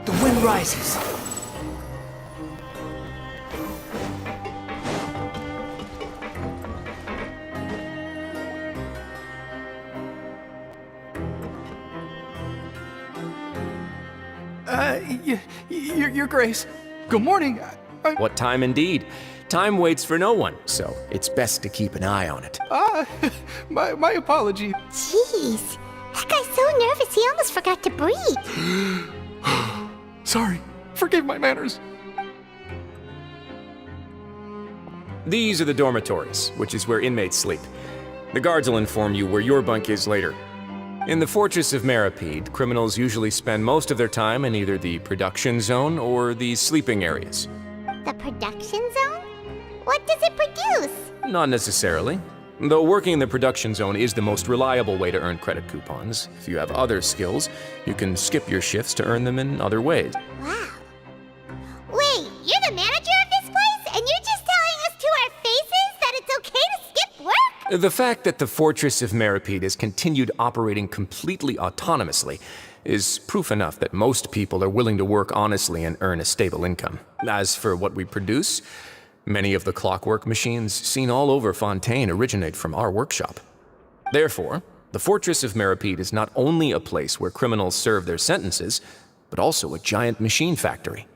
The wind rises. Your Grace. Good morning. What time indeed? Time waits for no one, so it's best to keep an eye on it. My apology. Jeez, that guy's so nervous he almost forgot to breathe. Sorry. Forgive my manners. These are the dormitories, which is where inmates sleep. The guards will inform you where your bunk is later. In the Fortress of Meripede, criminals usually spend most of their time in either the production zone or the sleeping areas. The production zone? What does it produce? Not necessarily. Though working in the production zone is the most reliable way to earn credit coupons, if you have other skills, you can skip your shifts to earn them in other ways. Wow. Wait, you're the manager of this place? And you're just telling us to our faces that it's okay to skip work? The fact that the Fortress of Meripede has continued operating completely autonomously is proof enough that most people are willing to work honestly and earn a stable income. As for what we produce, many of the clockwork machines seen all over Fontaine originate from our workshop. Therefore, the Fortress of Meripede is not only a place where criminals serve their sentences, but also a giant machine factory.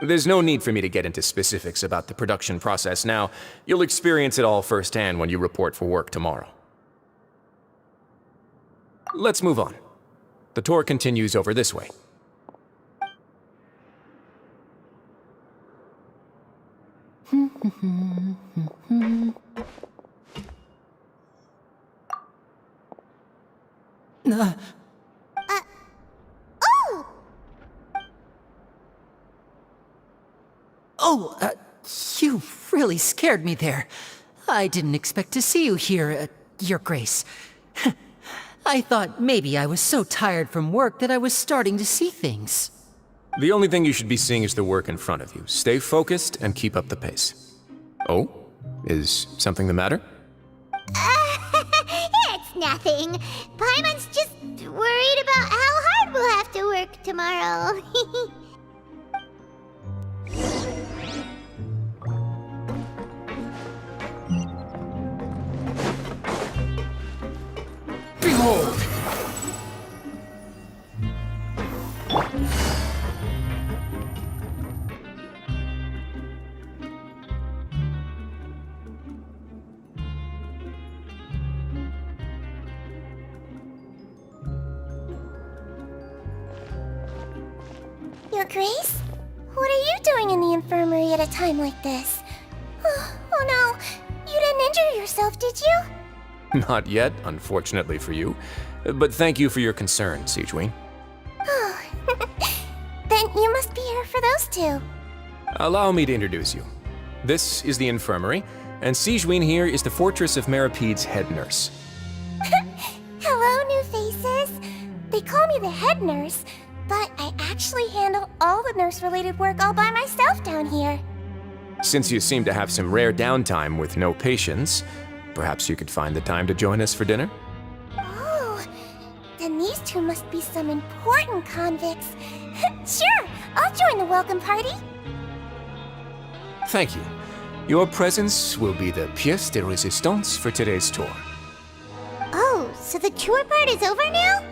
There's no need for me to get into specifics about the production process now. You'll experience it all firsthand when you report for work tomorrow. Let's move on. The tour continues over this way. You really scared me there. I didn't expect to see you here, Your Grace. I thought maybe I was so tired from work that I was starting to see things. The only thing you should be seeing is the work in front of you. Stay focused and keep up the pace. Oh? Is something the matter? It's nothing. Paimon's just worried about how hard we'll have to work tomorrow. Behold! Your Grace? What are you doing in the infirmary at a time like this? Oh no, you didn't injure yourself, did you? Not yet, unfortunately for you. But thank you for your concern, Sijween. Oh, then you must be here for those two. Allow me to introduce you. This is the infirmary, and Sijween here is the Fortress of Meripede's head nurse. Hello, new faces. They call me the head nurse, but I actually handle all the nurse-related work all by myself down here. Since you seem to have some rare downtime with no patients, perhaps you could find the time to join us for dinner? Oh, then these two must be some important convicts. Sure, I'll join the welcome party. Thank you. Your presence will be the pièce de résistance for today's tour. Oh, so the tour part is over now?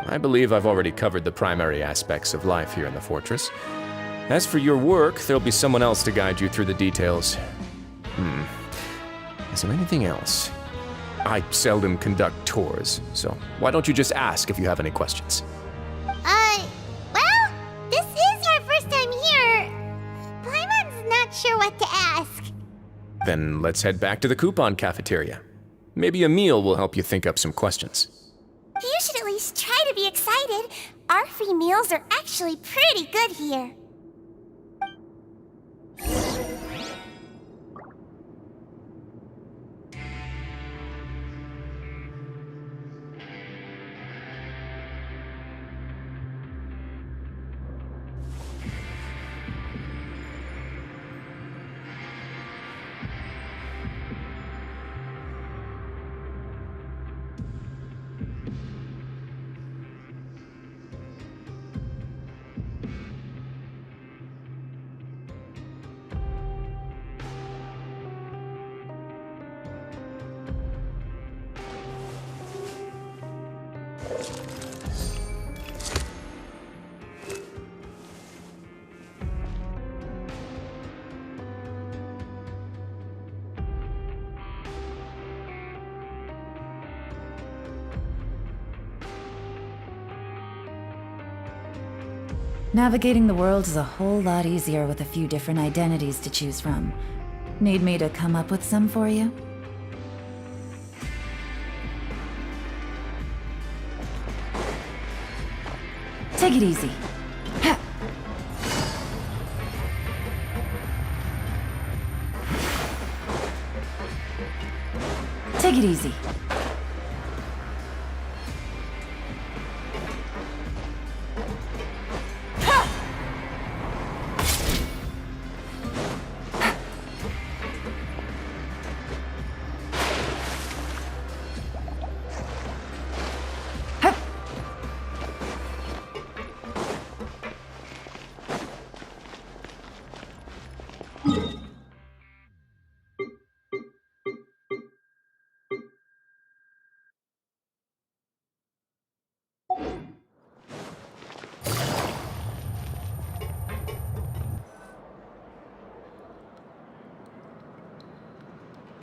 I believe I've already covered the primary aspects of life here in the fortress. As for your work, there'll be someone else to guide you through the details. Is there anything else? I seldom conduct tours, so why don't you just ask if you have any questions? Well, this is our first time here. Paimon's not sure what to ask. Then let's head back to the coupon cafeteria. Maybe a meal will help you think up some questions. You should at least try to be excited. Our free meals are actually pretty good here. Navigating the world is a whole lot easier with a few different identities to choose from. Need me to come up with some for you? Take it easy. Ha. Take it easy.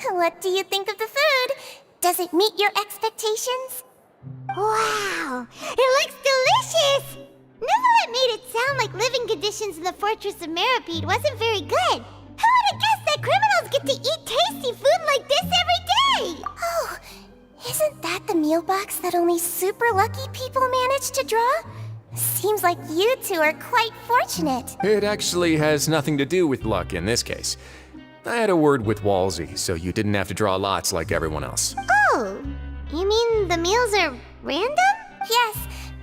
What do you think of the food? Does it meet your expectations? Wow, it looks delicious! Neverlet made it sound like living conditions in the Fortress of Meripede wasn't very good. Who would have guessed that criminals get to eat tasty food like this every day? Oh, isn't that the meal box that only super lucky people manage to draw? Seems like you two are quite fortunate. It actually has nothing to do with luck in this case. I had a word with Walsey, so you didn't have to draw lots like everyone else. Oh, you mean the meals are random? Yes,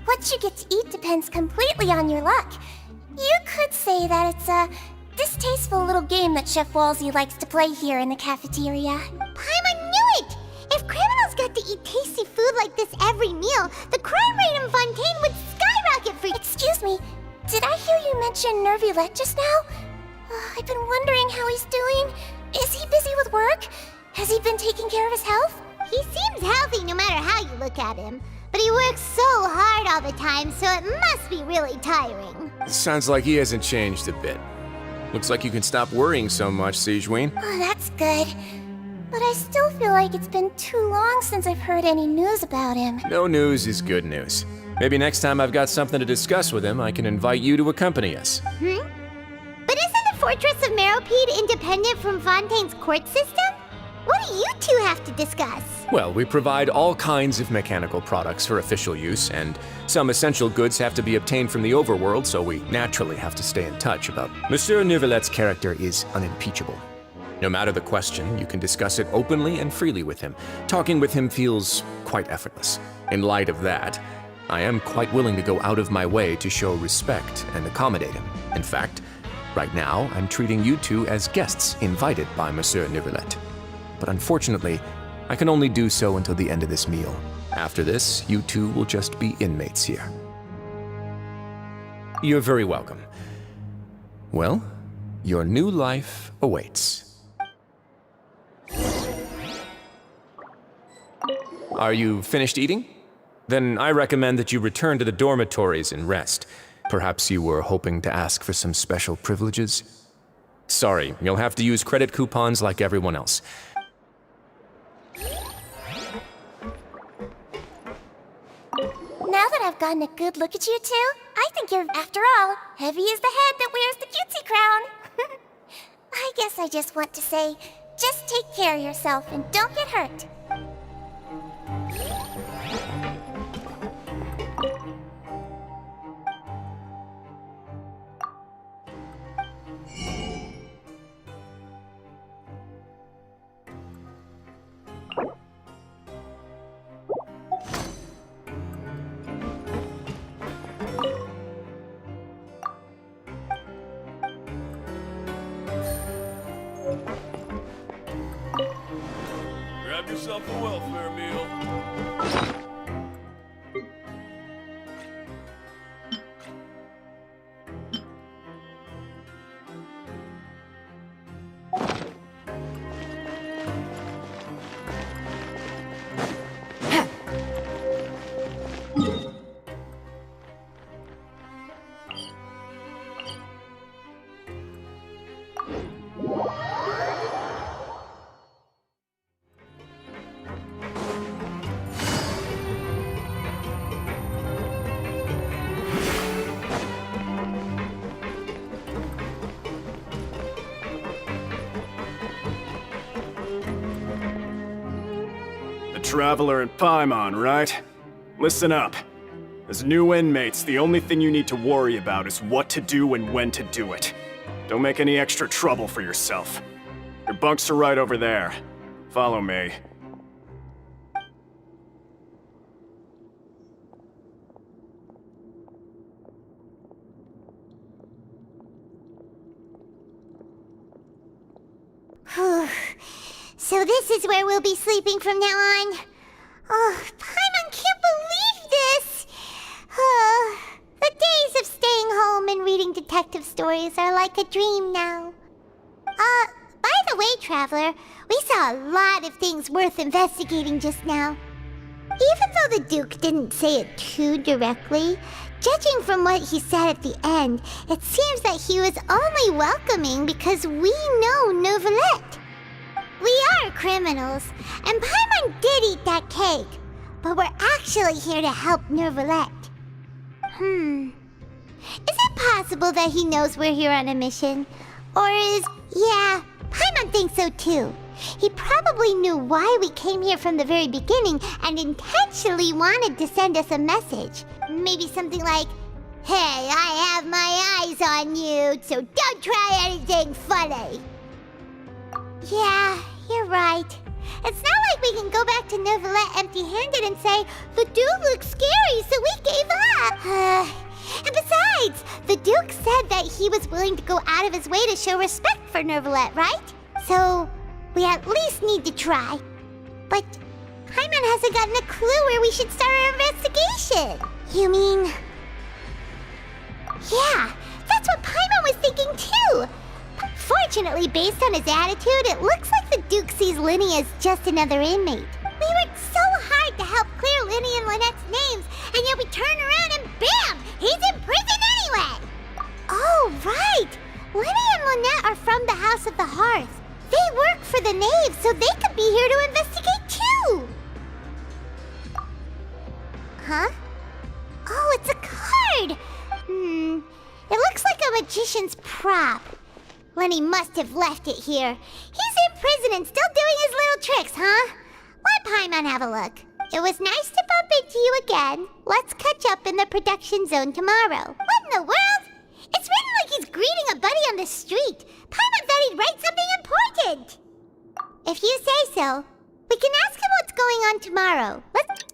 what you get to eat depends completely on your luck. You could say that it's a distasteful little game that Chef Walsey likes to play here in the cafeteria. Paimon knew it! If criminals got to eat tasty food like this every meal, the crime rate in Fontaine would skyrocket for— Excuse me, did I hear you mention Nervulette just now? I've been wondering how he's doing. Is he busy with work? Has he been taking care of his health? He seems healthy no matter how you look at him. But he works so hard all the time, so it must be really tiring. Sounds like he hasn't changed a bit. Looks like you can stop worrying so much, Sigewinne. Oh, that's good. But I still feel like it's been too long since I've heard any news about him. No news is good news. Maybe next time I've got something to discuss with him, I can invite you to accompany us. But isn't the Fortress of Meripede independent from Fontaine's court system? What do you two have to discuss? Well, we provide all kinds of mechanical products for official use, and some essential goods have to be obtained from the overworld, so we naturally have to stay in touch about— Monsieur Nervulet's character is unimpeachable. No matter the question, you can discuss it openly and freely with him. Talking with him feels quite effortless. In light of that, I am quite willing to go out of my way to show respect and accommodate him. In fact, right now, I'm treating you two as guests invited by Monsieur Nervulet. But unfortunately, I can only do so until the end of this meal. After this, you two will just be inmates here. You're very welcome. Well, your new life awaits. Are you finished eating? Then I recommend that you return to the dormitories and rest. Perhaps you were hoping to ask for some special privileges? Sorry, you'll have to use credit coupons like everyone else. gotten a good look at you two, I think you're, after all, heavy as the head that wears the cutesy crown. I guess I just want to say, just take care of yourself and don't get hurt. Grab yourself a welfare meal. Traveler in Paimon, right? Listen up. As new inmates, the only thing you need to worry about is what to do and when to do it. Don't make any extra trouble for yourself. Your bunks are right over there. Follow me. So this is where we'll be sleeping from now on. Oh, Paimon can't believe this! The days of staying home and reading detective stories are like a dream now. By the way, Traveler, we saw a lot of things worth investigating just now. Even though the Duke didn't say it too directly, judging from what he said at the end, it seems that he was only welcoming because we know Neuvillette. We are criminals, and Paimon did eat that cake, but we're actually here to help Neuvillette. Is it possible that he knows we're here on a mission? Or yeah, Paimon thinks so too. He probably knew why we came here from the very beginning and intentionally wanted to send us a message. Maybe something like, "Hey, I have my eyes on you, so don't try anything funny." Yeah, you're right. It's not like we can go back to Neuvillette empty-handed and say, "The Duke looks scary, so we gave up." And besides, the Duke said that he was willing to go out of his way to show respect for Neuvillette, right? So, we at least need to try. But Paimon hasn't gotten a clue where we should start our investigation. You mean... Yeah, that's what Paimon was thinking too. Fortunately, based on his attitude, it looks like the Duke sees Linny as just another inmate. We worked so hard to help clear Linny and Lynette's names, and yet we turn around and bam! He's in prison anyway! Oh, right! Linny and Lynette are from the House of the Hearth. They work for the Knave, so they could be here to investigate too! Huh? Oh, it's a card! It looks like a magician's prop. Lenny must have left it here. He's in prison and still doing his little tricks, huh? Let Paimon have a look. It was nice to bump into you again. Let's catch up in the production zone tomorrow. What in the world? It's written like he's greeting a buddy on the street. Paimon thought he'd write something important. If you say so, we can ask him what's going on tomorrow. Let's...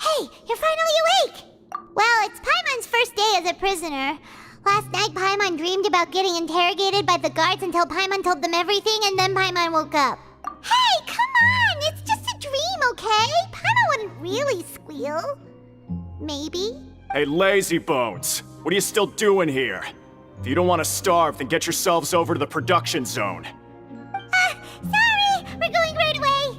Hey, you're finally awake! Well, it's Paimon's first day as a prisoner. Last night, Paimon dreamed about getting interrogated by the guards until Paimon told them everything, and then Paimon woke up. Hey, come on! It's just a dream, okay? Paimon wouldn't really squeal. Maybe? Hey, lazy bones! What are you still doing here? If you don't want to starve, then get yourselves over to the production zone. Sorry! We're going right away!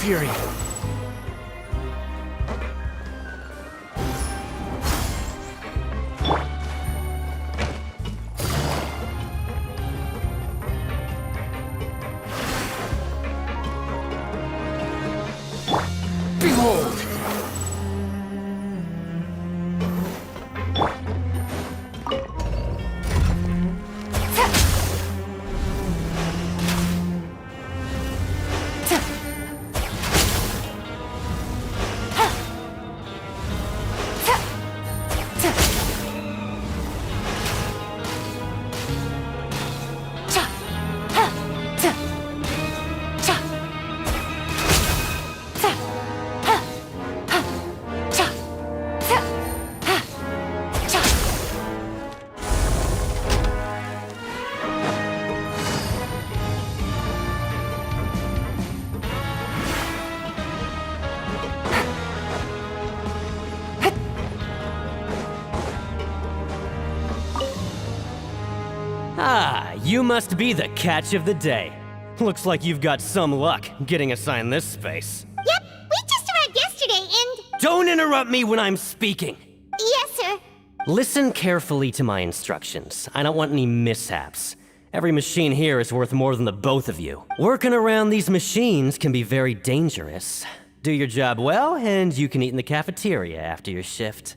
fury. Behold! Ah, you must be the catch of the day. Looks like you've got some luck getting assigned this space. Yep, we just arrived yesterday and... Don't interrupt me when I'm speaking! Yes, sir. Listen carefully to my instructions. I don't want any mishaps. Every machine here is worth more than the both of you. Working around these machines can be very dangerous. Do your job well, and you can eat in the cafeteria after your shift.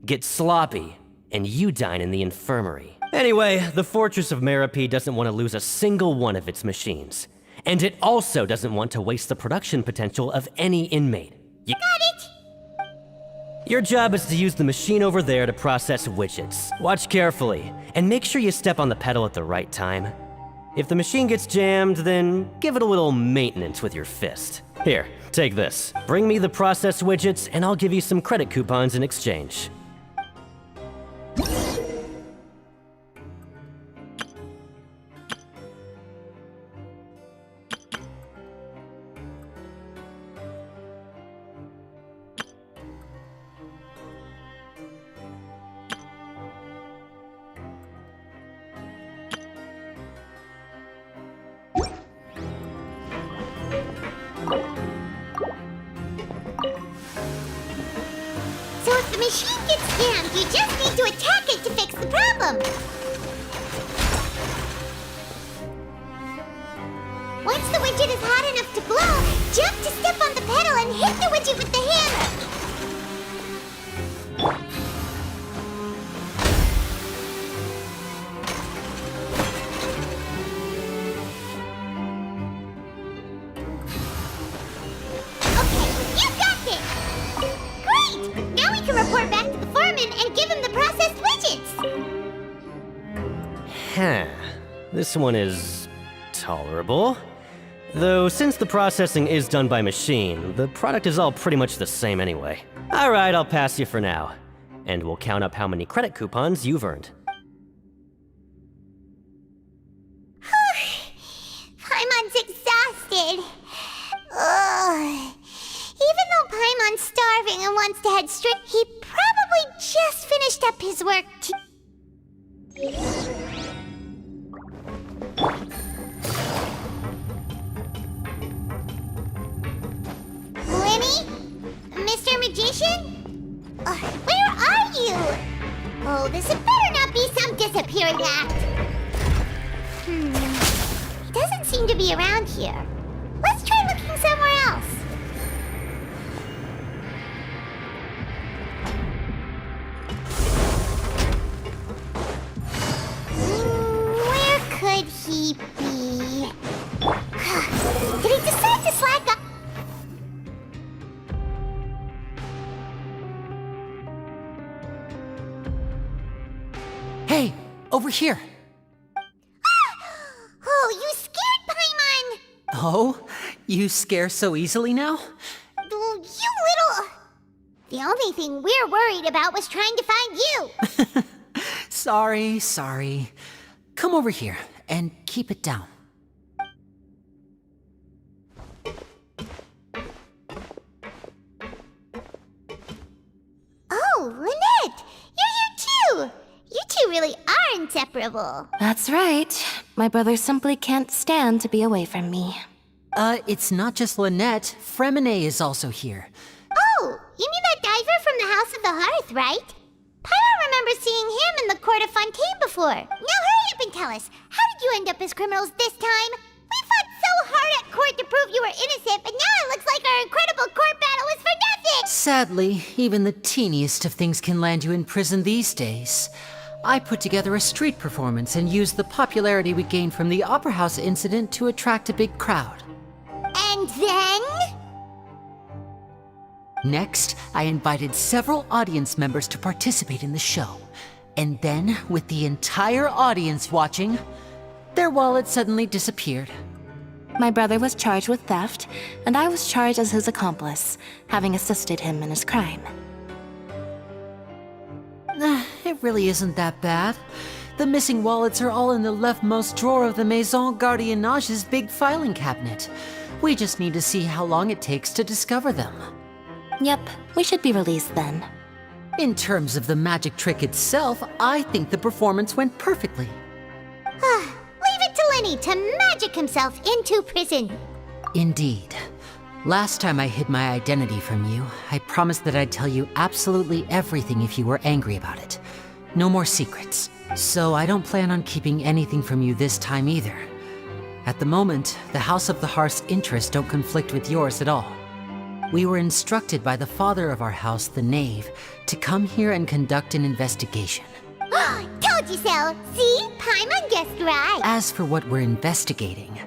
Get sloppy, and you dine in the infirmary. Anyway, the Fortress of Meropide doesn't want to lose a single one of its machines. And it also doesn't want to waste the production potential of any inmate. Got it! Your job is to use the machine over there to process widgets. Watch carefully, and make sure you step on the pedal at the right time. If the machine gets jammed, then give it a little maintenance with your fist. Here, take this. Bring me the processed widgets, and I'll give you some credit coupons in exchange. So if the machine gets jammed, you just need to attack it to fix the problem. Once the widget is hot enough to blow, jump to step on the pedal and hit the widget with the hammer. Report back to the foreman and give him the processed widgets! Huh. This one is tolerable. Though since the processing is done by machine, the product is all pretty much the same anyway. Alright, I'll pass you for now. And we'll count up how many credit coupons you've earned. Paimon's exhausted. Ugh. Even though Paimon's starving and wants to head straight, he probably just finished up his work too. Lenny? Mr. Magician? Where are you? Oh, this had better not be some disappearing act. He doesn't seem to be around here. Let's try looking somewhere else. Where could he be? Did he decide to slack up? Hey, over here. Oh, you scared Paimon! Oh, you scare so easily now? Oh, you little... The only thing we're worried about was trying to find you. Sorry. Come over here and keep it down. Oh, Lynette! You're here too! You two really are inseparable. That's right. My brother simply can't stand to be away from me. It's not just Lynette. Fremine is also here. Oh, you mean that diver from the House of the Hearth, right? Paimon remembers seeing him in the Court of Fontaine before. Now hurry up and tell us, how did you end up as criminals this time? We fought so hard at court to prove you were innocent, but now it looks like our incredible court battle was for nothing! Sadly, even the teeniest of things can land you in prison these days. I put together a street performance and used the popularity we gained from the Opera House incident to attract a big crowd. And then? Next, I invited several audience members to participate in the show. And then, with the entire audience watching, their wallet suddenly disappeared. My brother was charged with theft, and I was charged as his accomplice, having assisted him in his crime. It really isn't that bad. The missing wallets are all in the leftmost drawer of the Maison Gardiennage's big filing cabinet. We just need to see how long it takes to discover them. Yep, we should be released then. In terms of the magic trick itself, I think the performance went perfectly. Leave it to Lenny to magic himself into prison. Indeed. Last time I hid my identity from you, I promised that I'd tell you absolutely everything if you were angry about it. No more secrets. So I don't plan on keeping anything from you this time either. At the moment, the House of the Hearth's interests don't conflict with yours at all. We were instructed by the father of our house, the Knave, to come here and conduct an investigation. Told you so! See? Paimon guessed right! As for what we're investigating,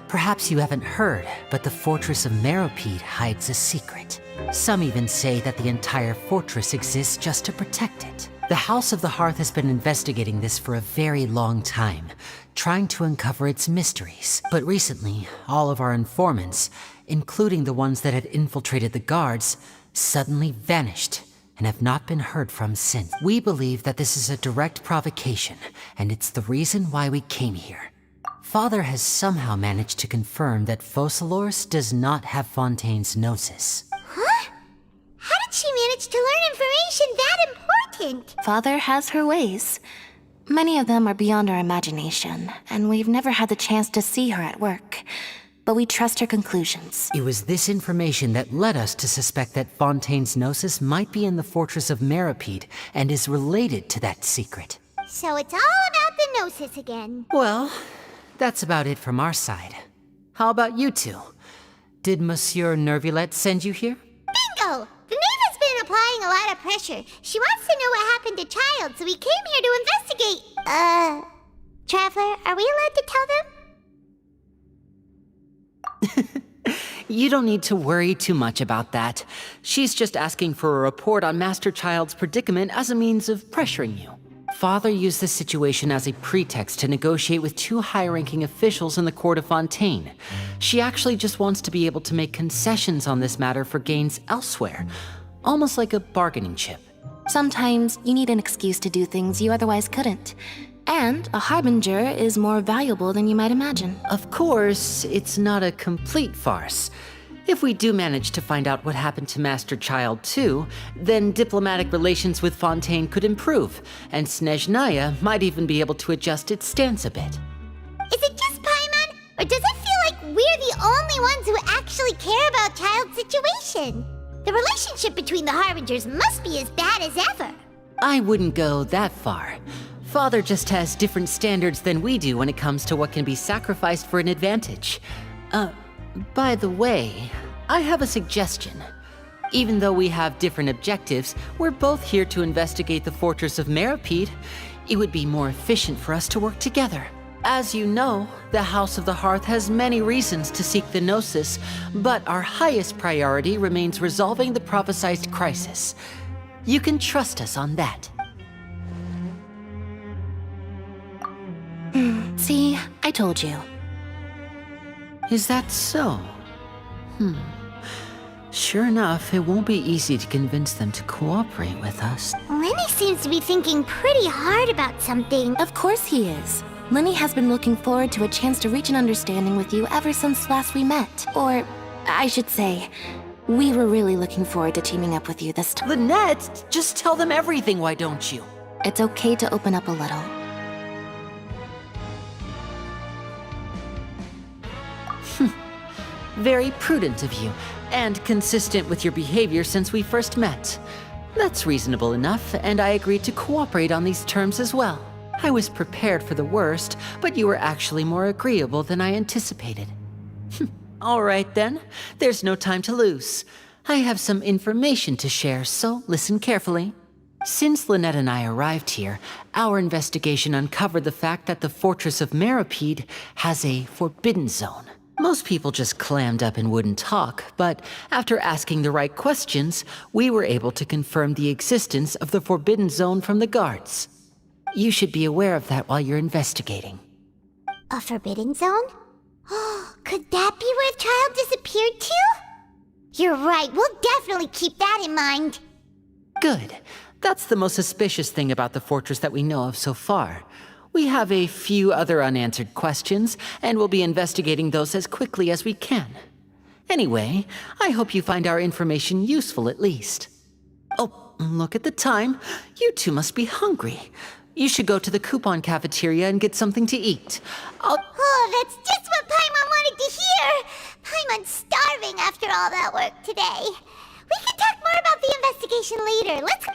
perhaps you haven't heard, but the fortress of Meropide hides a secret. Some even say that the entire fortress exists just to protect it. The House of the Hearth has been investigating this for a very long time, trying to uncover its mysteries. But recently, all of our informants, including the ones that had infiltrated the guards, suddenly vanished and have not been heard from since. We believe that this is a direct provocation, and it's the reason why we came here. Father has somehow managed to confirm that Focalors does not have Fontaine's gnosis. Huh? How did she manage to learn information that important? Father has her ways. Many of them are beyond our imagination, and we've never had the chance to see her at work. But we trust her conclusions. It was this information that led us to suspect that Fontaine's gnosis might be in the fortress of Meropide and is related to that secret. So it's all about the gnosis again. Well, that's about it from our side. How about you two? Did Monsieur Nervillette send you here? Bingo! The Knave has been applying a lot of pressure. She wants to know what happened to Child, so we came here to investigate. Traveler, are we allowed to tell them? You don't need to worry too much about that. She's just asking for a report on Master Child's predicament as a means of pressuring you. Father used this situation as a pretext to negotiate with two high-ranking officials in the court of Fontaine. She actually just wants to be able to make concessions on this matter for gains elsewhere, almost like a bargaining chip. Sometimes you need an excuse to do things you otherwise couldn't. And a harbinger is more valuable than you might imagine. Of course, it's not a complete farce. If we do manage to find out what happened to Master Child too, then diplomatic relations with Fontaine could improve, and Snezhnaya might even be able to adjust its stance a bit. Is it just Paimon, or does it feel like we're the only ones who actually care about Child's situation? The relationship between the Harbingers must be as bad as ever. I wouldn't go that far. Father just has different standards than we do when it comes to what can be sacrificed for an advantage. By the way, I have a suggestion. Even though we have different objectives, we're both here to investigate the fortress of Meropide. It would be more efficient for us to work together. As you know, the House of the Hearth has many reasons to seek the Gnosis, but our highest priority remains resolving the prophesized crisis. You can trust us on that. See, I told you. Is that so? Sure enough, it won't be easy to convince them to cooperate with us. Lenny seems to be thinking pretty hard about something. Of course he is. Lenny has been looking forward to a chance to reach an understanding with you ever since last we met. Or, I should say, we were really looking forward to teaming up with you this time. Lynette, just tell them everything, why don't you? It's okay to open up a little. Very prudent of you, and consistent with your behavior since we first met. That's reasonable enough, and I agreed to cooperate on these terms as well. I was prepared for the worst, but you were actually more agreeable than I anticipated. All right then, there's no time to lose. I have some information to share, so listen carefully. Since Lynette and I arrived here, our investigation uncovered the fact that the Fortress of Meropide has a forbidden zone. Most people just clammed up and wouldn't talk, but after asking the right questions, we were able to confirm the existence of the forbidden zone from the guards. You should be aware of that while you're investigating. A forbidden zone? Oh, could that be where the child disappeared to? You're right, we'll definitely keep that in mind. Good. That's the most suspicious thing about the fortress that we know of so far. We have a few other unanswered questions, and we'll be investigating those as quickly as we can. Anyway, I hope you find our information useful at least. Oh, look at the time. You two must be hungry. You should go to the coupon cafeteria and get something to eat. Oh, that's just what Paimon wanted to hear! Paimon's starving after all that work today. We can talk more about the investigation later. Let's...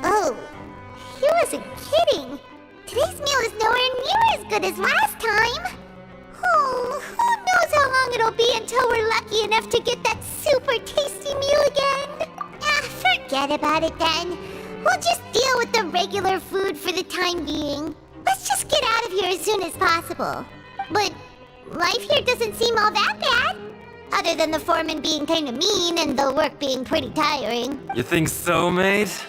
Oh, he wasn't kidding. Today's meal is nowhere near as good as last time. Oh, who knows how long it'll be until we're lucky enough to get that super tasty meal again. Forget about it then. We'll just deal with the regular food for the time being. Let's just get out of here as soon as possible. But life here doesn't seem all that bad. Other than the foreman being kind of mean and the work being pretty tiring. You think so, mate?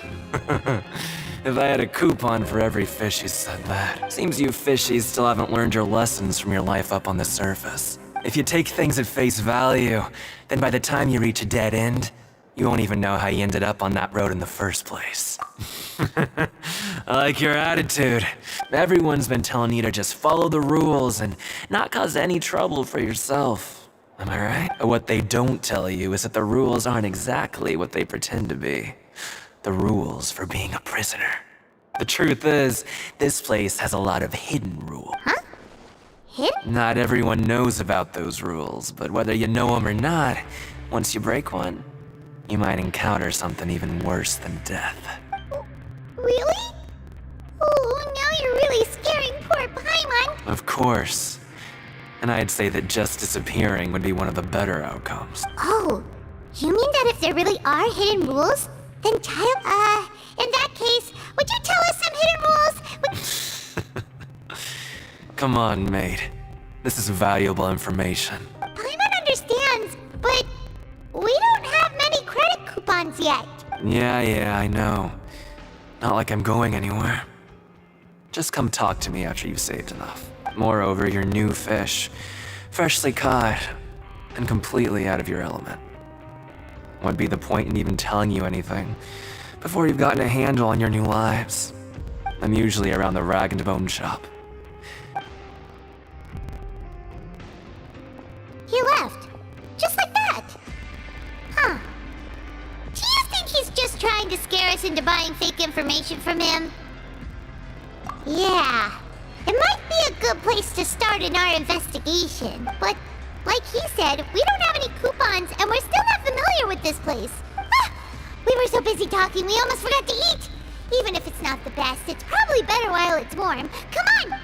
If I had a coupon for every fish who said that. Seems you fishies still haven't learned your lessons from your life up on the surface. If you take things at face value, then by the time you reach a dead end, you won't even know how you ended up on that road in the first place. I like your attitude. Everyone's been telling you to just follow the rules and not cause any trouble for yourself. Am I right? But what they don't tell you is that the rules aren't exactly what they pretend to be. The rules for being a prisoner. The truth is, this place has a lot of hidden rules. Huh? Hidden? Not everyone knows about those rules, but whether you know them or not, once you break one, you might encounter something even worse than death. Really? Oh, now you're really scaring poor Paimon. Of course. And I'd say that just disappearing would be one of the better outcomes. Oh, you mean that if there really are hidden rules, then child, in that case, would you tell us some hidden rules? Come on, mate. This is valuable information. Paimon understands, but we don't have many credit coupons yet. Yeah, I know. Not like I'm going anywhere. Just come talk to me after you've saved enough. Moreover, you're new fish, freshly caught, and completely out of your element. What'd be the point in even telling you anything before you've gotten a handle on your new lives? I'm usually around the rag and bone shop. He left. Just like that. Huh. Do you think he's just trying to scare us into buying fake information from him? Yeah. It might be a good place to start in our investigation, but like he said, we don't have any coupons and we're still not familiar with this place. We were so busy talking we almost forgot to eat. Even if it's not the best, it's probably better while it's warm. Come on!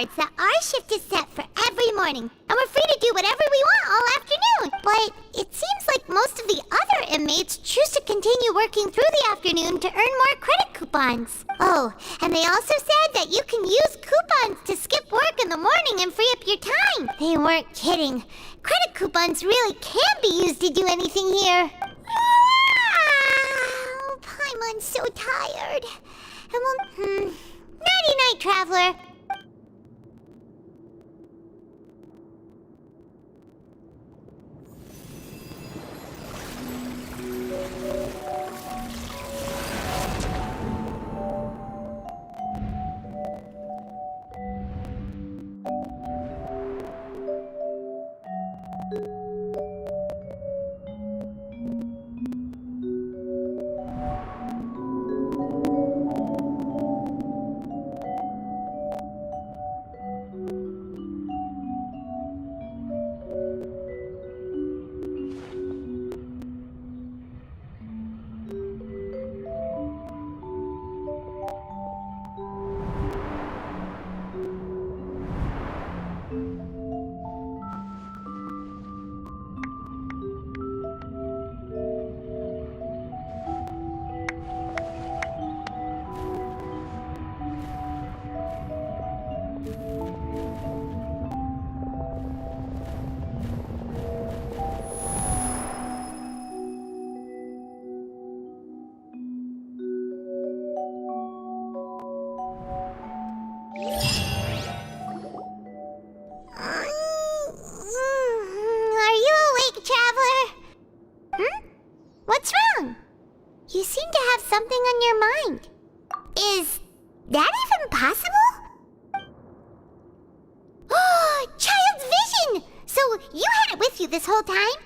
guards that our shift is set for every morning, and we're free to do whatever we want all afternoon. But it seems like most of the other inmates choose to continue working through the afternoon to earn more credit coupons. Oh, and they also said that you can use coupons to skip work in the morning and free up your time. They weren't kidding. Credit coupons really can be used to do anything here. Paimon's so tired. And well, nighty-night, traveler. What's wrong? You seem to have something on your mind. Is that even possible? Oh, child's vision! So you had it with you this whole time?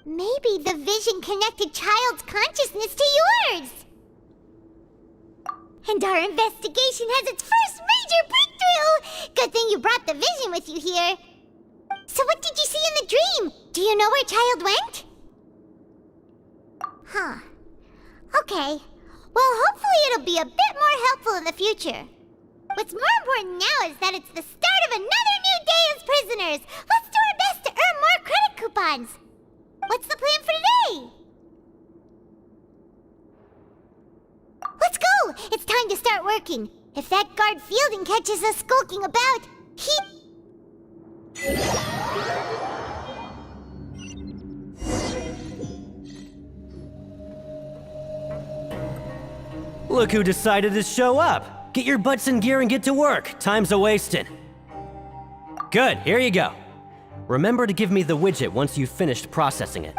Maybe the vision connected child's consciousness to yours. And our investigation has its first major breakthrough! Good thing you brought the vision with you here. So what did you see in the dream? Do you know where child went? Huh. Okay. Well, hopefully it'll be a bit more helpful in the future. What's more important now is that it's the start of another new day as prisoners. Let's do our best to earn more credit coupons. What's the plan for today? Let's go! It's time to start working. If that guard Fielding catches us skulking about, Look who decided to show up! Get your butts in gear and get to work. Time's a-wasting. Good, here you go. Remember to give me the widget once you've finished processing it.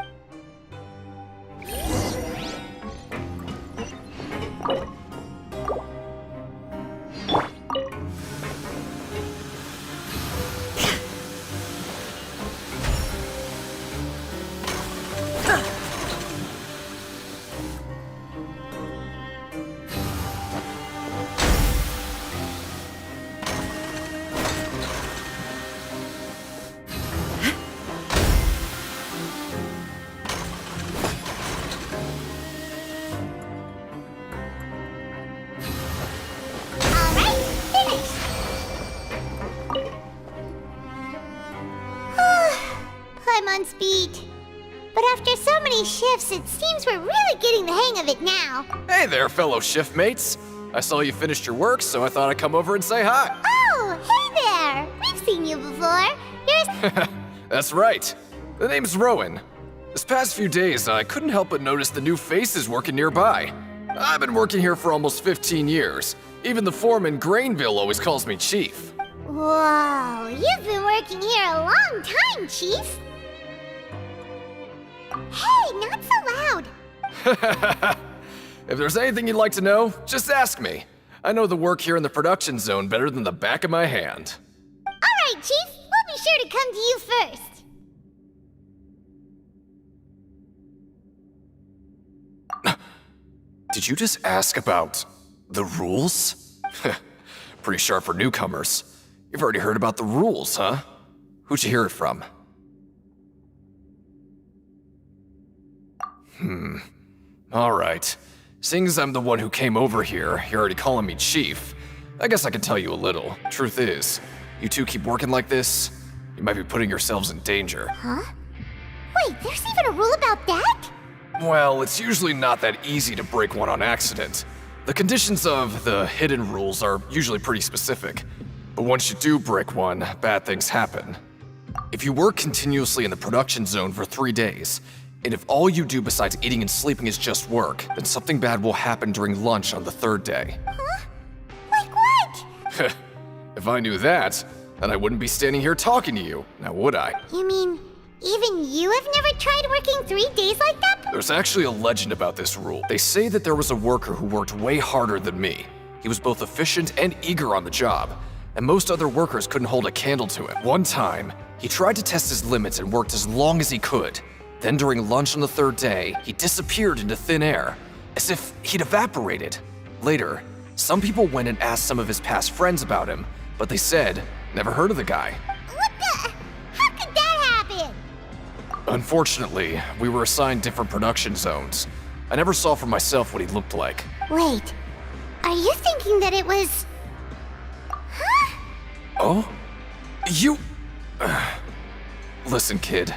on speed. But after so many shifts, it seems we're really getting the hang of it now. Hey there, fellow shift mates. I saw you finished your work, so I thought I'd come over and say hi. Oh, hey there! We've seen you before. You're... That's right. The name's Rowan. This past few days, I couldn't help but notice the new faces working nearby. I've been working here for almost 15 years. Even the foreman, Grainville, always calls me Chief. Whoa, you've been working here a long time, Chief. Hey, not so loud. If there's anything you'd like to know, just ask me. I know the work here in the production zone better than the back of my hand. All right, Chief. We'll be sure to come to you first. Did you just ask about the rules? Pretty sharp for newcomers. You've already heard about the rules, huh? Who'd you hear it from? All right. Seeing as I'm the one who came over here, you're already calling me Chief. I guess I can tell you a little. Truth is, you two keep working like this, you might be putting yourselves in danger. Huh? Wait, there's even a rule about that? Well, it's usually not that easy to break one on accident. The conditions of the hidden rules are usually pretty specific. But once you do break one, bad things happen. If you work continuously in the production zone for 3 days, and if all you do besides eating and sleeping is just work, then something bad will happen during lunch on the 3rd day. Huh? Like what? If I knew that, then I wouldn't be standing here talking to you, now would I? You mean, even you have never tried working 3 days like that? There's actually a legend about this rule. They say that there was a worker who worked way harder than me. He was both efficient and eager on the job, and most other workers couldn't hold a candle to him. One time, he tried to test his limits and worked as long as he could. Then during lunch on the 3rd day, he disappeared into thin air, as if he'd evaporated. Later, some people went and asked some of his past friends about him, but they said, never heard of the guy. What the? How could that happen? Unfortunately, we were assigned different production zones. I never saw for myself what he looked like. Wait, are you thinking that it was... Huh? Oh? You... Listen, kid.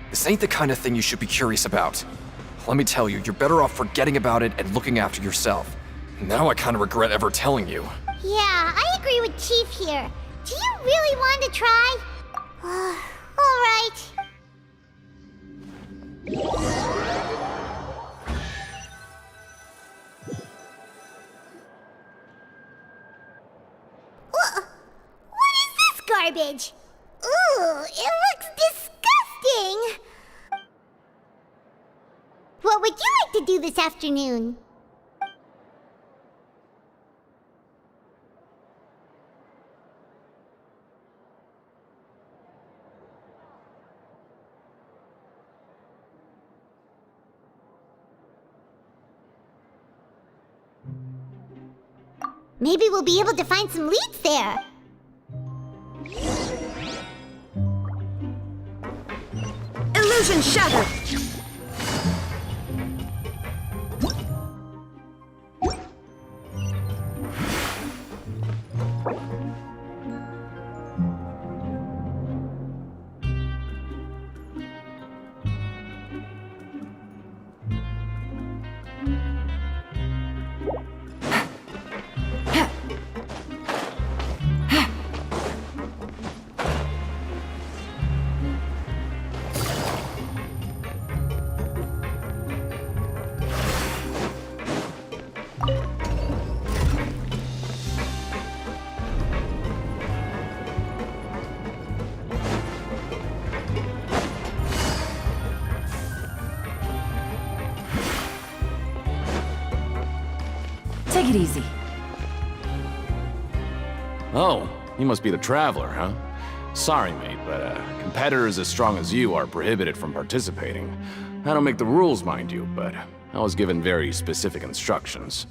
This ain't the kind of thing you should be curious about. Let me tell you, you're better off forgetting about it and looking after yourself. Now I kind of regret ever telling you. Yeah, I agree with Chief here. Do you really want to try? All right. What is this garbage? Ooh, it looks disgusting! What would you like to do this afternoon? Maybe we'll be able to find some leads there. Illusion shattered! Take it easy. Oh, you must be the Traveler, huh? Sorry, mate, but competitors as strong as you are prohibited from participating. I don't make the rules, mind you, but I was given very specific instructions.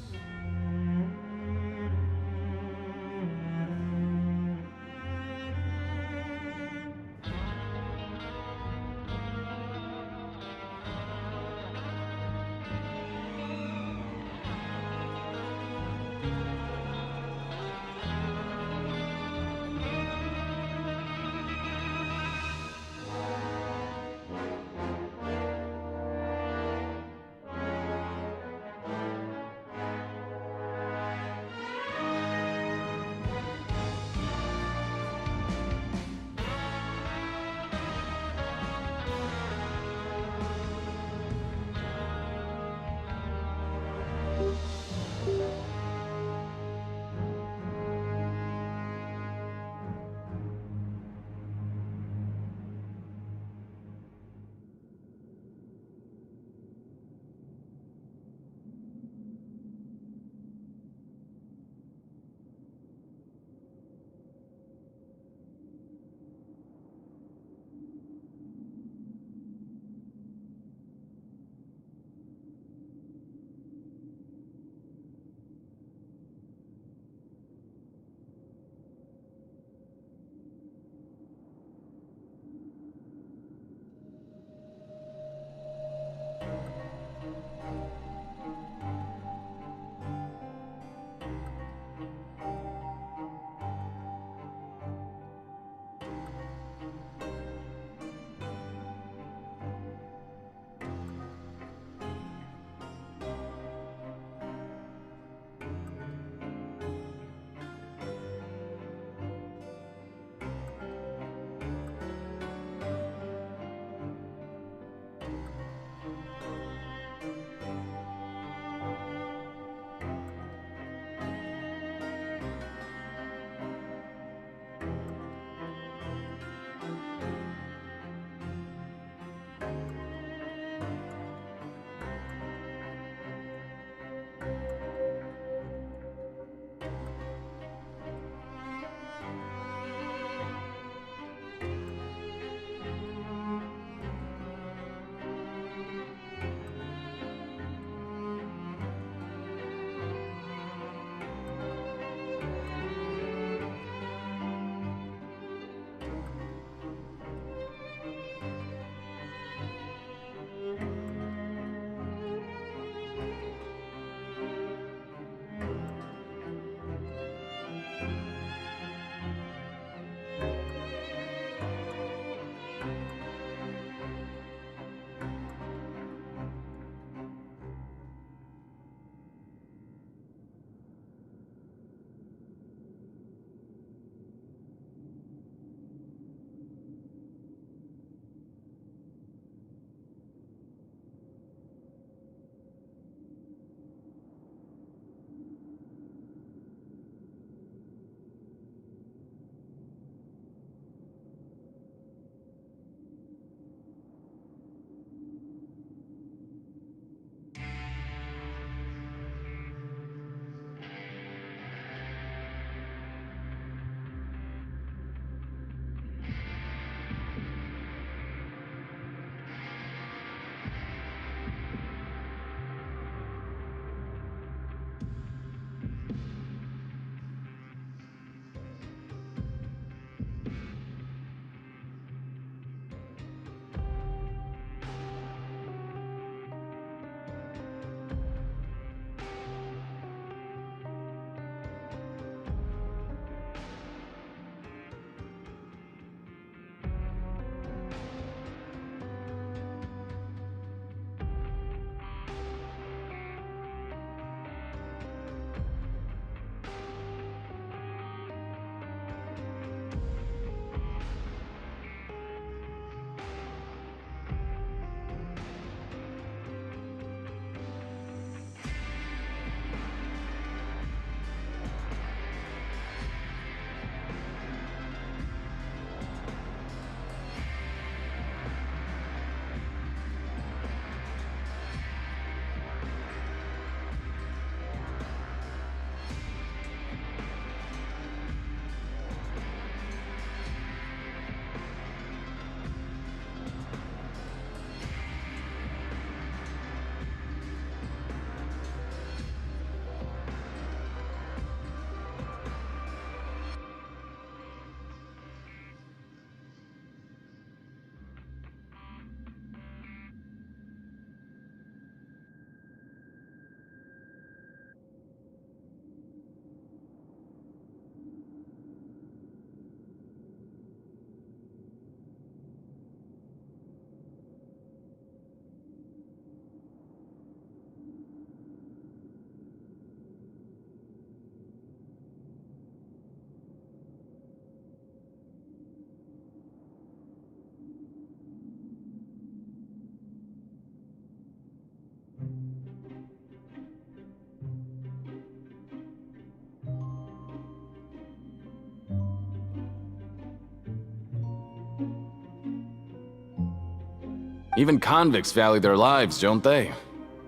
Even convicts value their lives, don't they?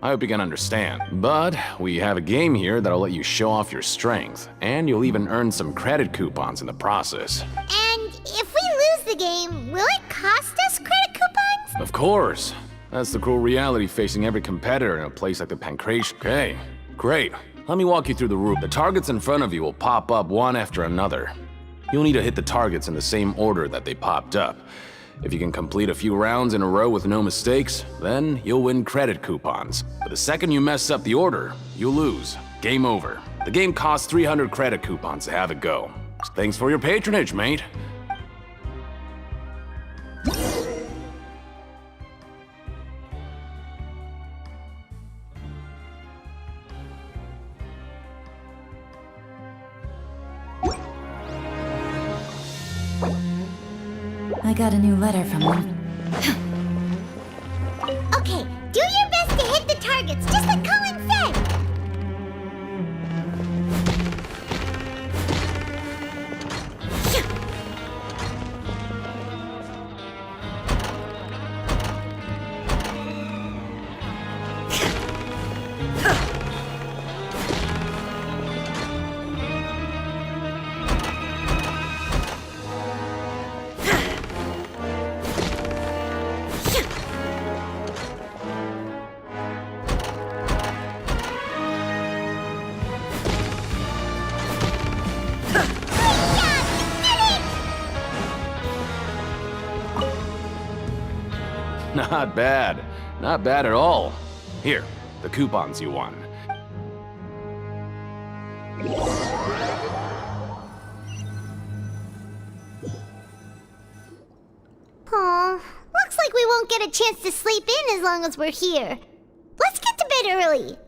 I hope you can understand. But we have a game here that'll let you show off your strength, and you'll even earn some credit coupons in the process. And if we lose the game, will it cost us credit coupons? Of course. That's the cruel reality facing every competitor in a place like the Pancration. Okay, great. Let me walk you through the route. The targets in front of you will pop up one after another. You'll need to hit the targets in the same order that they popped up. If you can complete a few rounds in a row with no mistakes, then you'll win credit coupons. But the second you mess up the order, you'll lose. Game over. The game costs 300 credit coupons to have it go. Thanks for your patronage, mate. I got a new letter from them. Okay, do your best to hit the targets, just like Colin said! Not bad. Not bad at all. Here, the coupons you won. Aw, looks like we won't get a chance to sleep in as long as we're here. Let's get to bed early.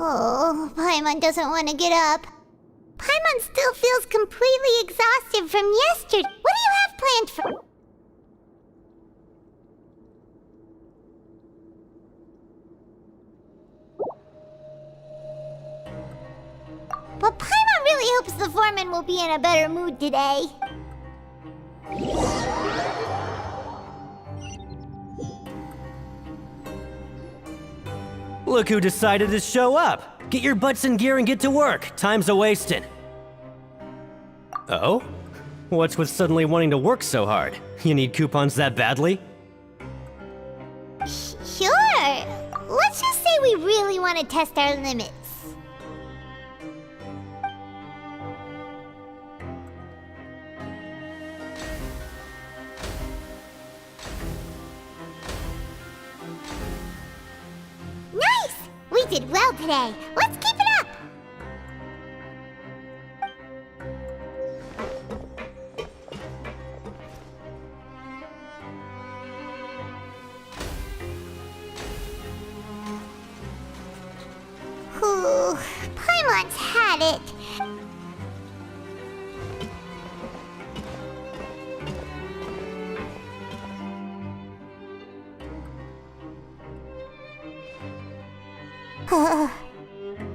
Oh, Paimon doesn't want to get up. Paimon still feels completely exhausted from yesterday. What do you have planned for... But Paimon really hopes the foreman will be in a better mood today. Look who decided to show up! Get your butts in gear and get to work. Time's a-wasting. Oh? What's with suddenly wanting to work so hard? You need coupons that badly? Sure. Let's just say we really want to test our limits. Nice! We did well today. Let's keep it up! Ooh, Paimon's had it.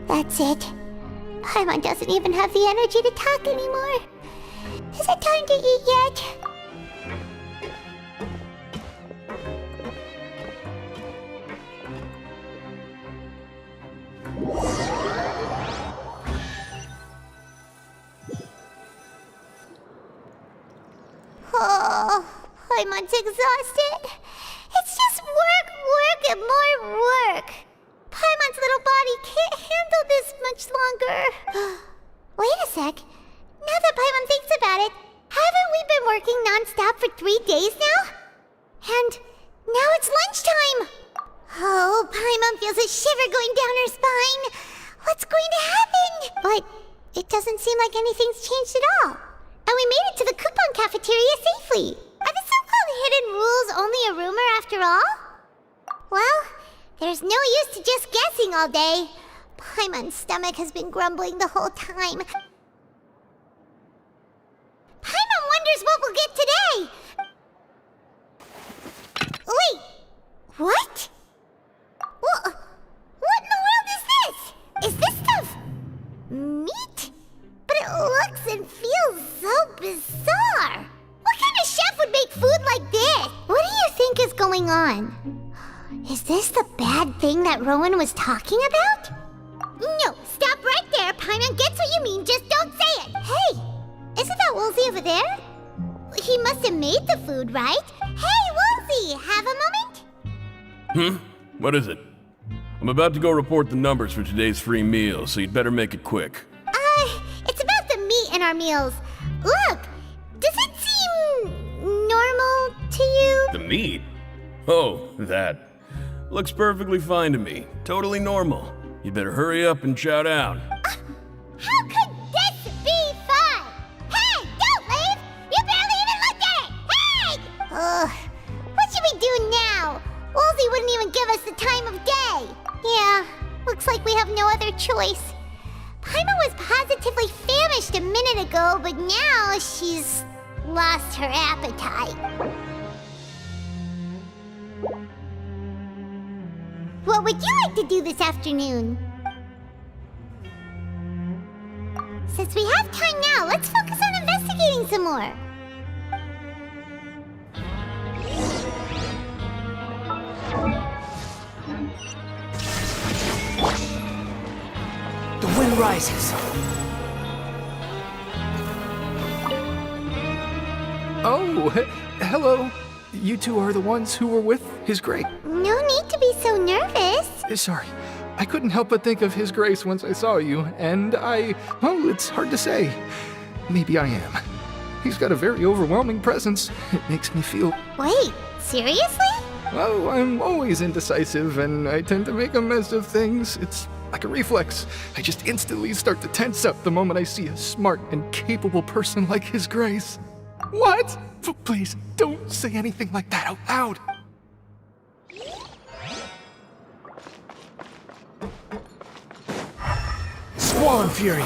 That's it. Paimon doesn't even have the energy to talk anymore. Is it time to eat yet? Oh, Paimon's exhausted. It's just work, work, and more work. Paimon's little body can't handle this much longer. Wait a sec. Now that Paimon thinks about it, haven't we been working non-stop for 3 days now? And now it's lunchtime. Oh, Paimon feels a shiver going down her spine. What's going to happen? But it doesn't seem like anything's changed at all. And we made it to the coupon cafeteria safely. Are the so-called hidden rules only a rumor after all? Well, there's no use to just guessing all day. Paimon's stomach has been grumbling the whole time. Paimon wonders what we'll get today. Wait, what? What in the world is this? Is this stuff meat? looks and feels so bizarre. What kind of chef would make food like this? What do you think is going on? Is this the bad thing that Rowan was talking about? No, stop right there. Paimon gets what you mean, just don't say it. Hey, isn't that Woolsey over there? He must have made the food, right? Hey, Woolsey, have a moment? What is it? I'm about to go report the numbers for today's free meal, so you'd better make it quick. It's about the meat in our meals. Look, does it seem normal to you? The meat? Oh, that. Looks perfectly fine to me. Totally normal. You better hurry up and chow down. How could this be fun? Hey, don't leave! You barely even looked at it! Hey! What should we do now? Woolsey wouldn't even give us the time of day. Yeah, looks like we have no other choice. Paimon was positively famished a minute ago, but now she's lost her appetite. What would you like to do this afternoon? Since we have time now, let's focus on investigating some more. The wind rises. Oh, hello. You two are the ones who were with His Grace. No need to be so nervous. Sorry, I couldn't help but think of His Grace once I saw you, and it's hard to say. Maybe I am. He's got a very overwhelming presence. It makes me feel... Wait, seriously? Well, I'm always indecisive, and I tend to make a mess of things. It's like a reflex. I just instantly start to tense up the moment I see a smart and capable person like His Grace. What? Please, don't say anything like that out loud. Swan Fury!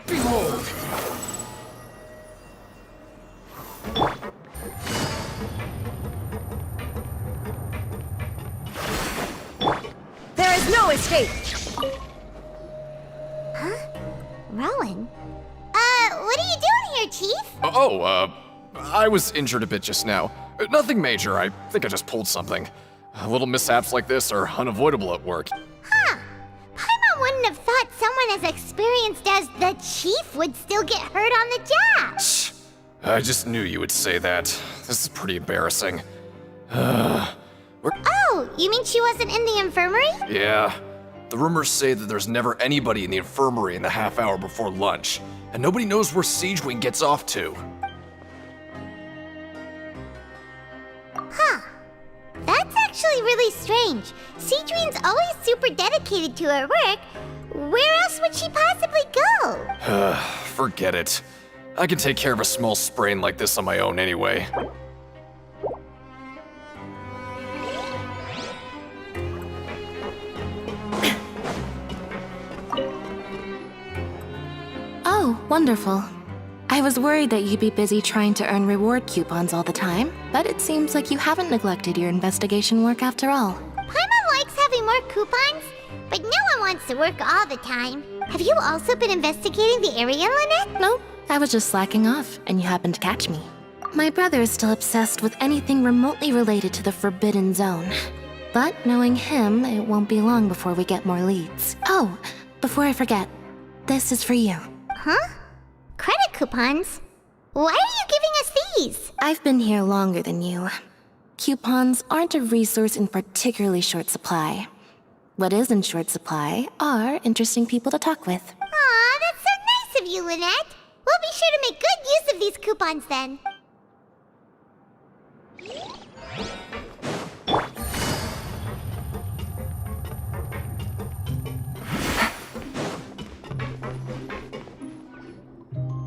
Behold! There is no escape! Huh? Rowan? What are you doing here, Chief? I was injured a bit just now. Nothing major, I think I just pulled something. Little mishaps like this are unavoidable at work. Huh. Paimon wouldn't have thought someone as experienced as the Chief would still get hurt on the job. Shh. I just knew you would say that. This is pretty embarrassing. Oh, you mean she wasn't in the infirmary? Yeah. The rumors say that there's never anybody in the infirmary in the half hour before lunch, and nobody knows where Siegewing gets off to. Huh. That's actually really strange. Siegewing's always super dedicated to her work. Where else would she possibly go? Forget it. I can take care of a small sprain like this on my own anyway. Oh, wonderful. I was worried that you'd be busy trying to earn reward coupons all the time, but it seems like you haven't neglected your investigation work after all. Paimon likes having more coupons, but no one wants to work all the time. Have you also been investigating the area, Lynette? Nope, I was just slacking off, and you happened to catch me. My brother is still obsessed with anything remotely related to the Forbidden Zone. But knowing him, it won't be long before we get more leads. Oh, before I forget, this is for you. Huh? Credit coupons? Why are you giving us these? I've been here longer than you. Coupons aren't a resource in particularly short supply. What is in short supply are interesting people to talk with. Aw, that's so nice of you, Lynette. We'll be sure to make good use of these coupons then.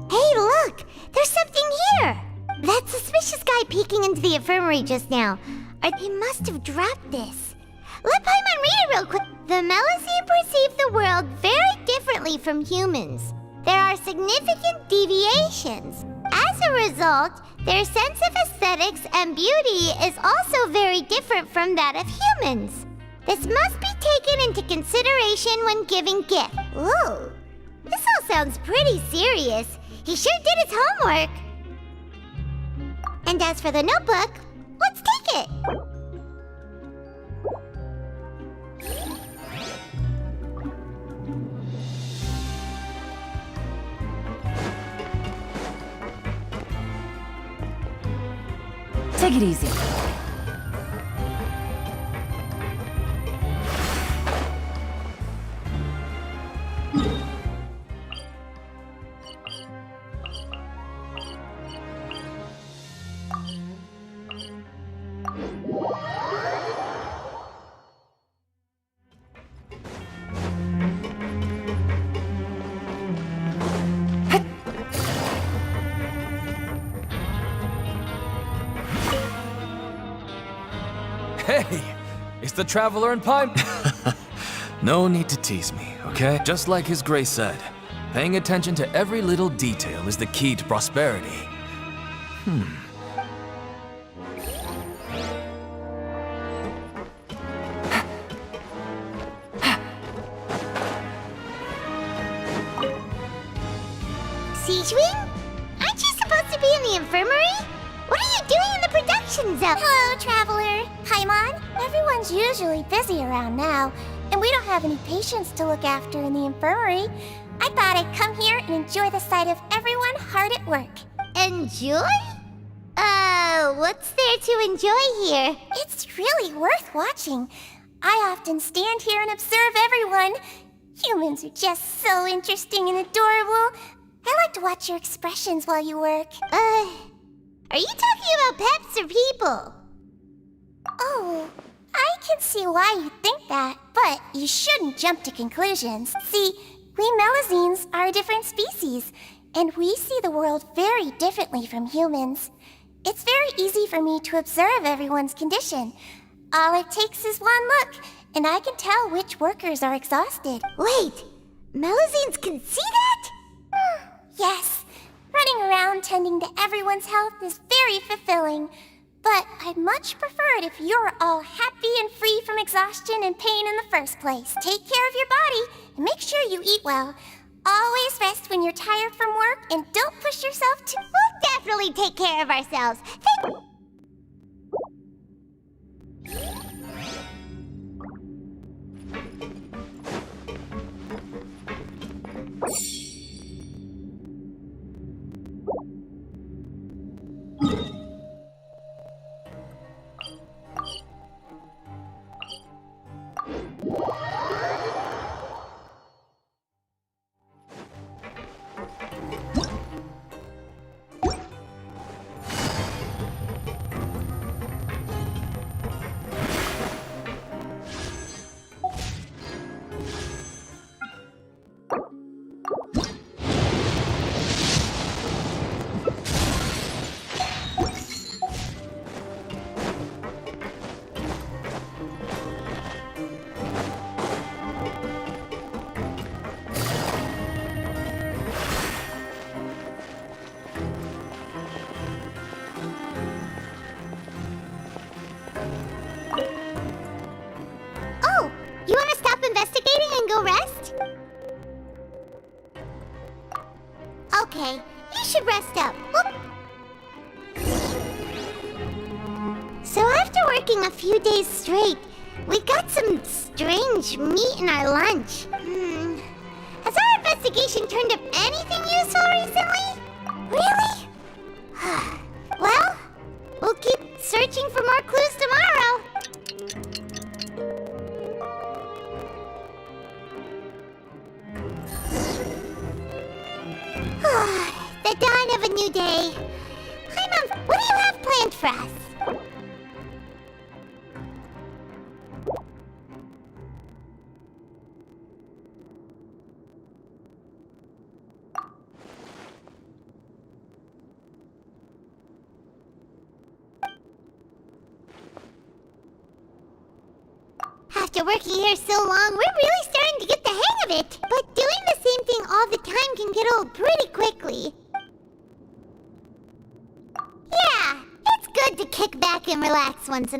Hey, look! There's something here! That suspicious guy peeking into the infirmary just now. They must have dropped this. Let Paimon read it real quick. The Melusine perceive the world very differently from humans. There are significant deviations. As a result, Their sense of aesthetics and beauty is also very different from that of humans. This must be taken into consideration when giving gifts. Ooh, this all sounds pretty serious. He sure did his homework. And as for the notebook, let's take it. Take it easy. Hey, it's the Traveler in Pine. No need to tease me, okay? Just like His Grace said, paying attention to every little detail is the key to prosperity. Siegewing? Aren't you supposed to be in the infirmary? What are you doing in the production zone? Hello, Traveler. Paimon. Everyone's usually busy around now, and we don't have any patients to look after in the infirmary. I thought I'd come here and enjoy the sight of everyone hard at work. Enjoy? What's there to enjoy here? It's really worth watching. I often stand here and observe everyone. Humans are just so interesting and adorable. I like to watch your expressions while you work. Are you talking about pets or people? Oh, I can see why you think that, but you shouldn't jump to conclusions. See, we Melazines are a different species, and we see the world very differently from humans. It's very easy for me to observe everyone's condition. All it takes is one look, and I can tell which workers are exhausted. Wait, Melazines can see that? Yes, running around tending to everyone's health is very fulfilling. But I'd much prefer it if you're all happy and free from exhaustion and pain in the first place. Take care of your body and make sure you eat well. Always rest when you're tired from work and don't push yourself too. We'll definitely take care of ourselves. Okay, you should rest up. Whoop. So after working a few days straight, we got some strange meat in our lunch. Has our investigation turned up anything useful recently? Really? Well, we'll keep searching for more clues tomorrow. The dawn of a new day. Hi, Mom. What do you have planned for us? After working here so long, we're really starting to get the hang of it. But doing the same thing all the time can get old pretty quickly. kick back and relax once in...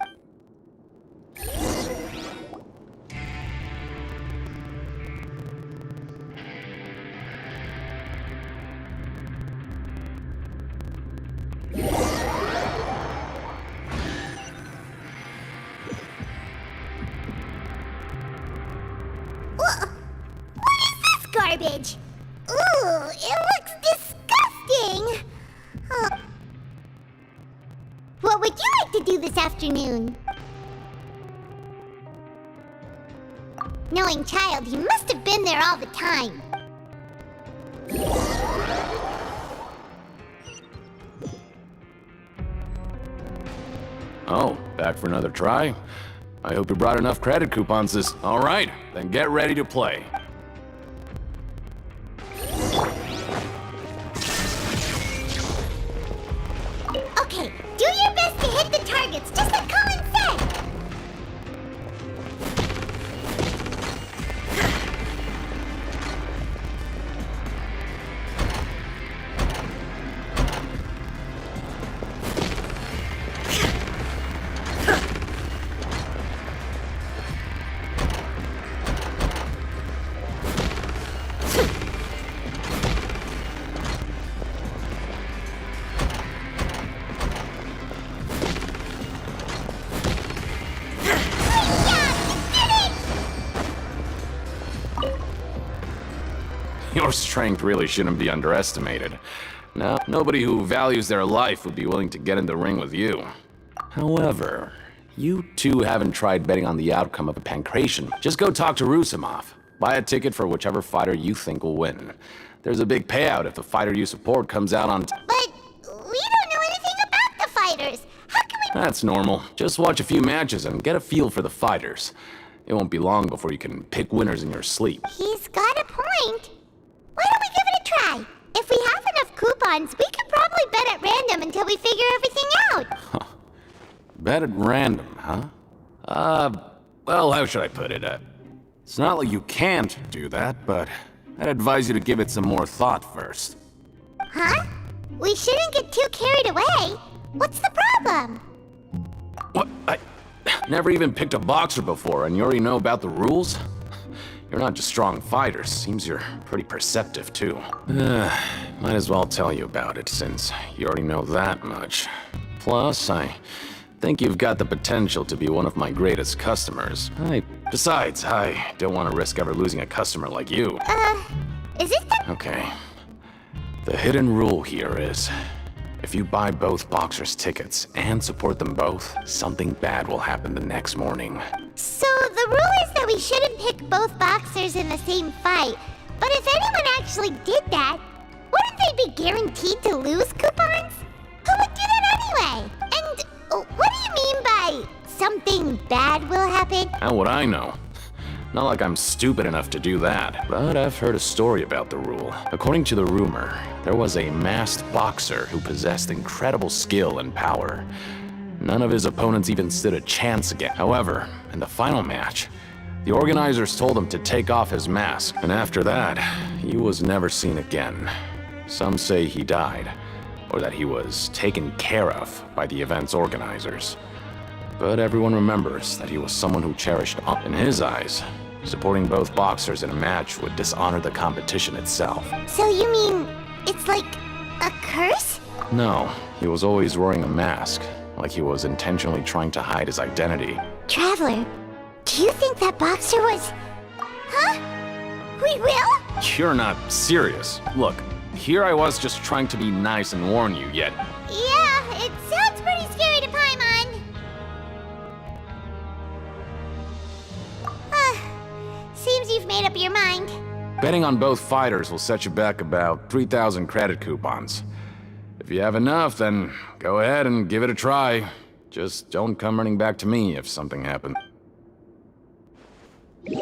What is this garbage? Ooh, it looks disgusting! Oh. What would you like to do this afternoon? Knowing child, he must have been there all the time. Oh, back for another try? I hope you brought enough credit coupons this... Alright, then get ready to play. Okay, do your best to hit the targets, just like Colin said! Your strength really shouldn't be underestimated. Now, nobody who values their life would be willing to get in the ring with you. However, you two haven't tried betting on the outcome of a pancration. Just go talk to Rusimov. Buy a ticket for whichever fighter you think will win. There's a big payout if the fighter you support comes out on... But we don't know anything about the fighters. How can we... That's normal. Just watch a few matches and get a feel for the fighters. It won't be long before you can pick winners in your sleep. He's got a point. Why don't we give it a try? If we have enough coupons, we could probably bet at random until we figure everything out. Bet at random, huh? Well, how should I put it? It's not like you can't do that, but I'd advise you to give it some more thought first. Huh? We shouldn't get too carried away. What's the problem? What? I never even picked a boxer before, and you already know about the rules? You're not just strong fighters. Seems you're pretty perceptive, too. Might as well tell you about it, since you already know that much. Plus, I think you've got the potential to be one of my greatest customers. Besides, I don't want to risk ever losing a customer like you. Is it the... Okay. The hidden rule here is, if you buy both boxers' tickets and support them both, something bad will happen the next morning. So the rule is that we shouldn't pick both boxers in the same fight. But if anyone actually did that, wouldn't they be guaranteed to lose coupons? Who would do that anyway? And what do you mean by something bad will happen? How would I know? Not like I'm stupid enough to do that, but I've heard a story about the rule. According to the rumor, there was a masked boxer who possessed incredible skill and power. None of his opponents even stood a chance against. However, in the final match, the organizers told him to take off his mask, and after that, he was never seen again. Some say he died, or that he was taken care of by the event's organizers. But everyone remembers that he was someone who cherished honor. In his eyes, supporting both boxers in a match would dishonor the competition itself. So you mean it's like a curse? No, he was always wearing a mask, like he was intentionally trying to hide his identity. Traveler, do you think that boxer was... Huh? We will? You're not serious. Look, here I was just trying to be nice and warn you, yet... Yeah, it sounds pretty scary to Paimon. Seems you've made up your mind. Betting on both fighters will set you back about 3,000 credit coupons. If you have enough, then go ahead and give it a try. Just don't come running back to me if something happens. We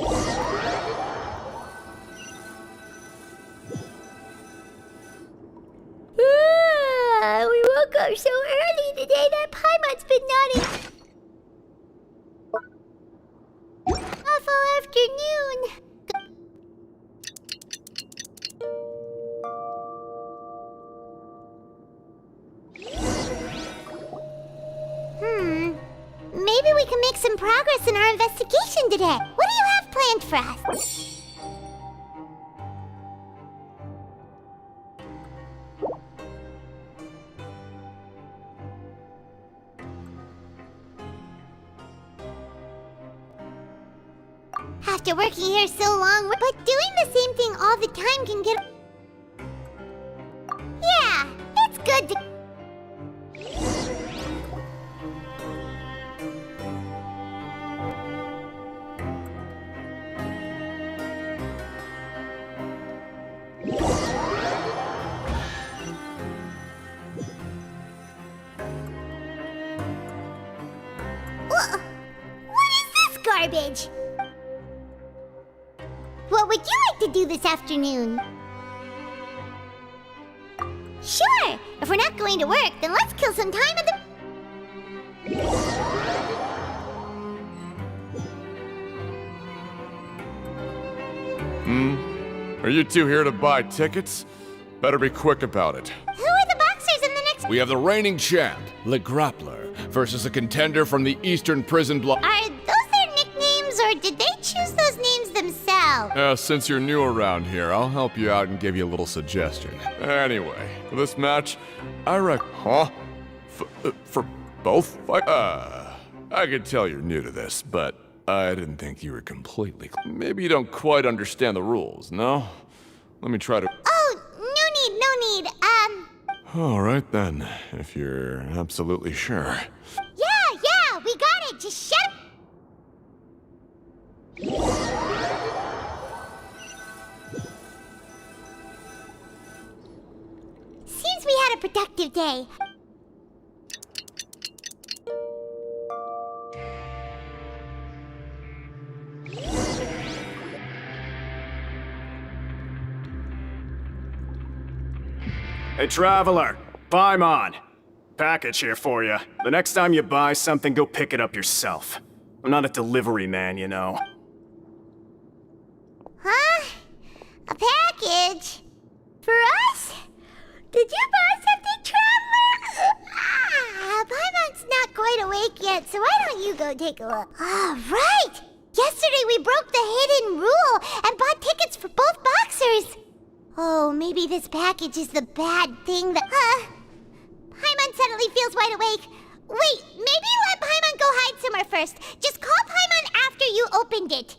woke up so early today that Paimon's been nodding all afternoon. can make some progress in our investigation today. What do you have planned for us? After working here so long, but doing the same thing all the time can get... Yeah, it's good to... What is this garbage? What would you like to do this afternoon? Sure! If we're not going to work, then let's kill some time at the... Are you two here to buy tickets? Better be quick about it. Who are the boxers in the next... We have the reigning champ, Le Grappler, versus a contender from the Eastern Prison Block. Are those their nicknames, or did they choose those names themselves? Since you're new around here, I'll help you out and give you a little suggestion. Anyway, for this match, I Huh? For both fight? I could tell you're new to this, but I didn't think you were completely... Maybe you don't quite understand the rules, no? Let me try to... Oh, no need. All right then, if you're absolutely sure. Yeah, we got it. Just shut up. Seems we had a productive day. Hey, Traveler, Paimon. Package here for you. The next time you buy something, go pick it up yourself. I'm not a delivery man, you know. Huh? A package? For us? Did you buy something, Traveler? Paimon's not quite awake yet, so why don't you go take a look? All right! Yesterday we broke the hidden rule and bought tickets for both boxers. Oh, maybe this package is the bad thing that... Paimon suddenly feels wide awake. Wait, maybe let Paimon go hide somewhere first. Just call Paimon after you opened it.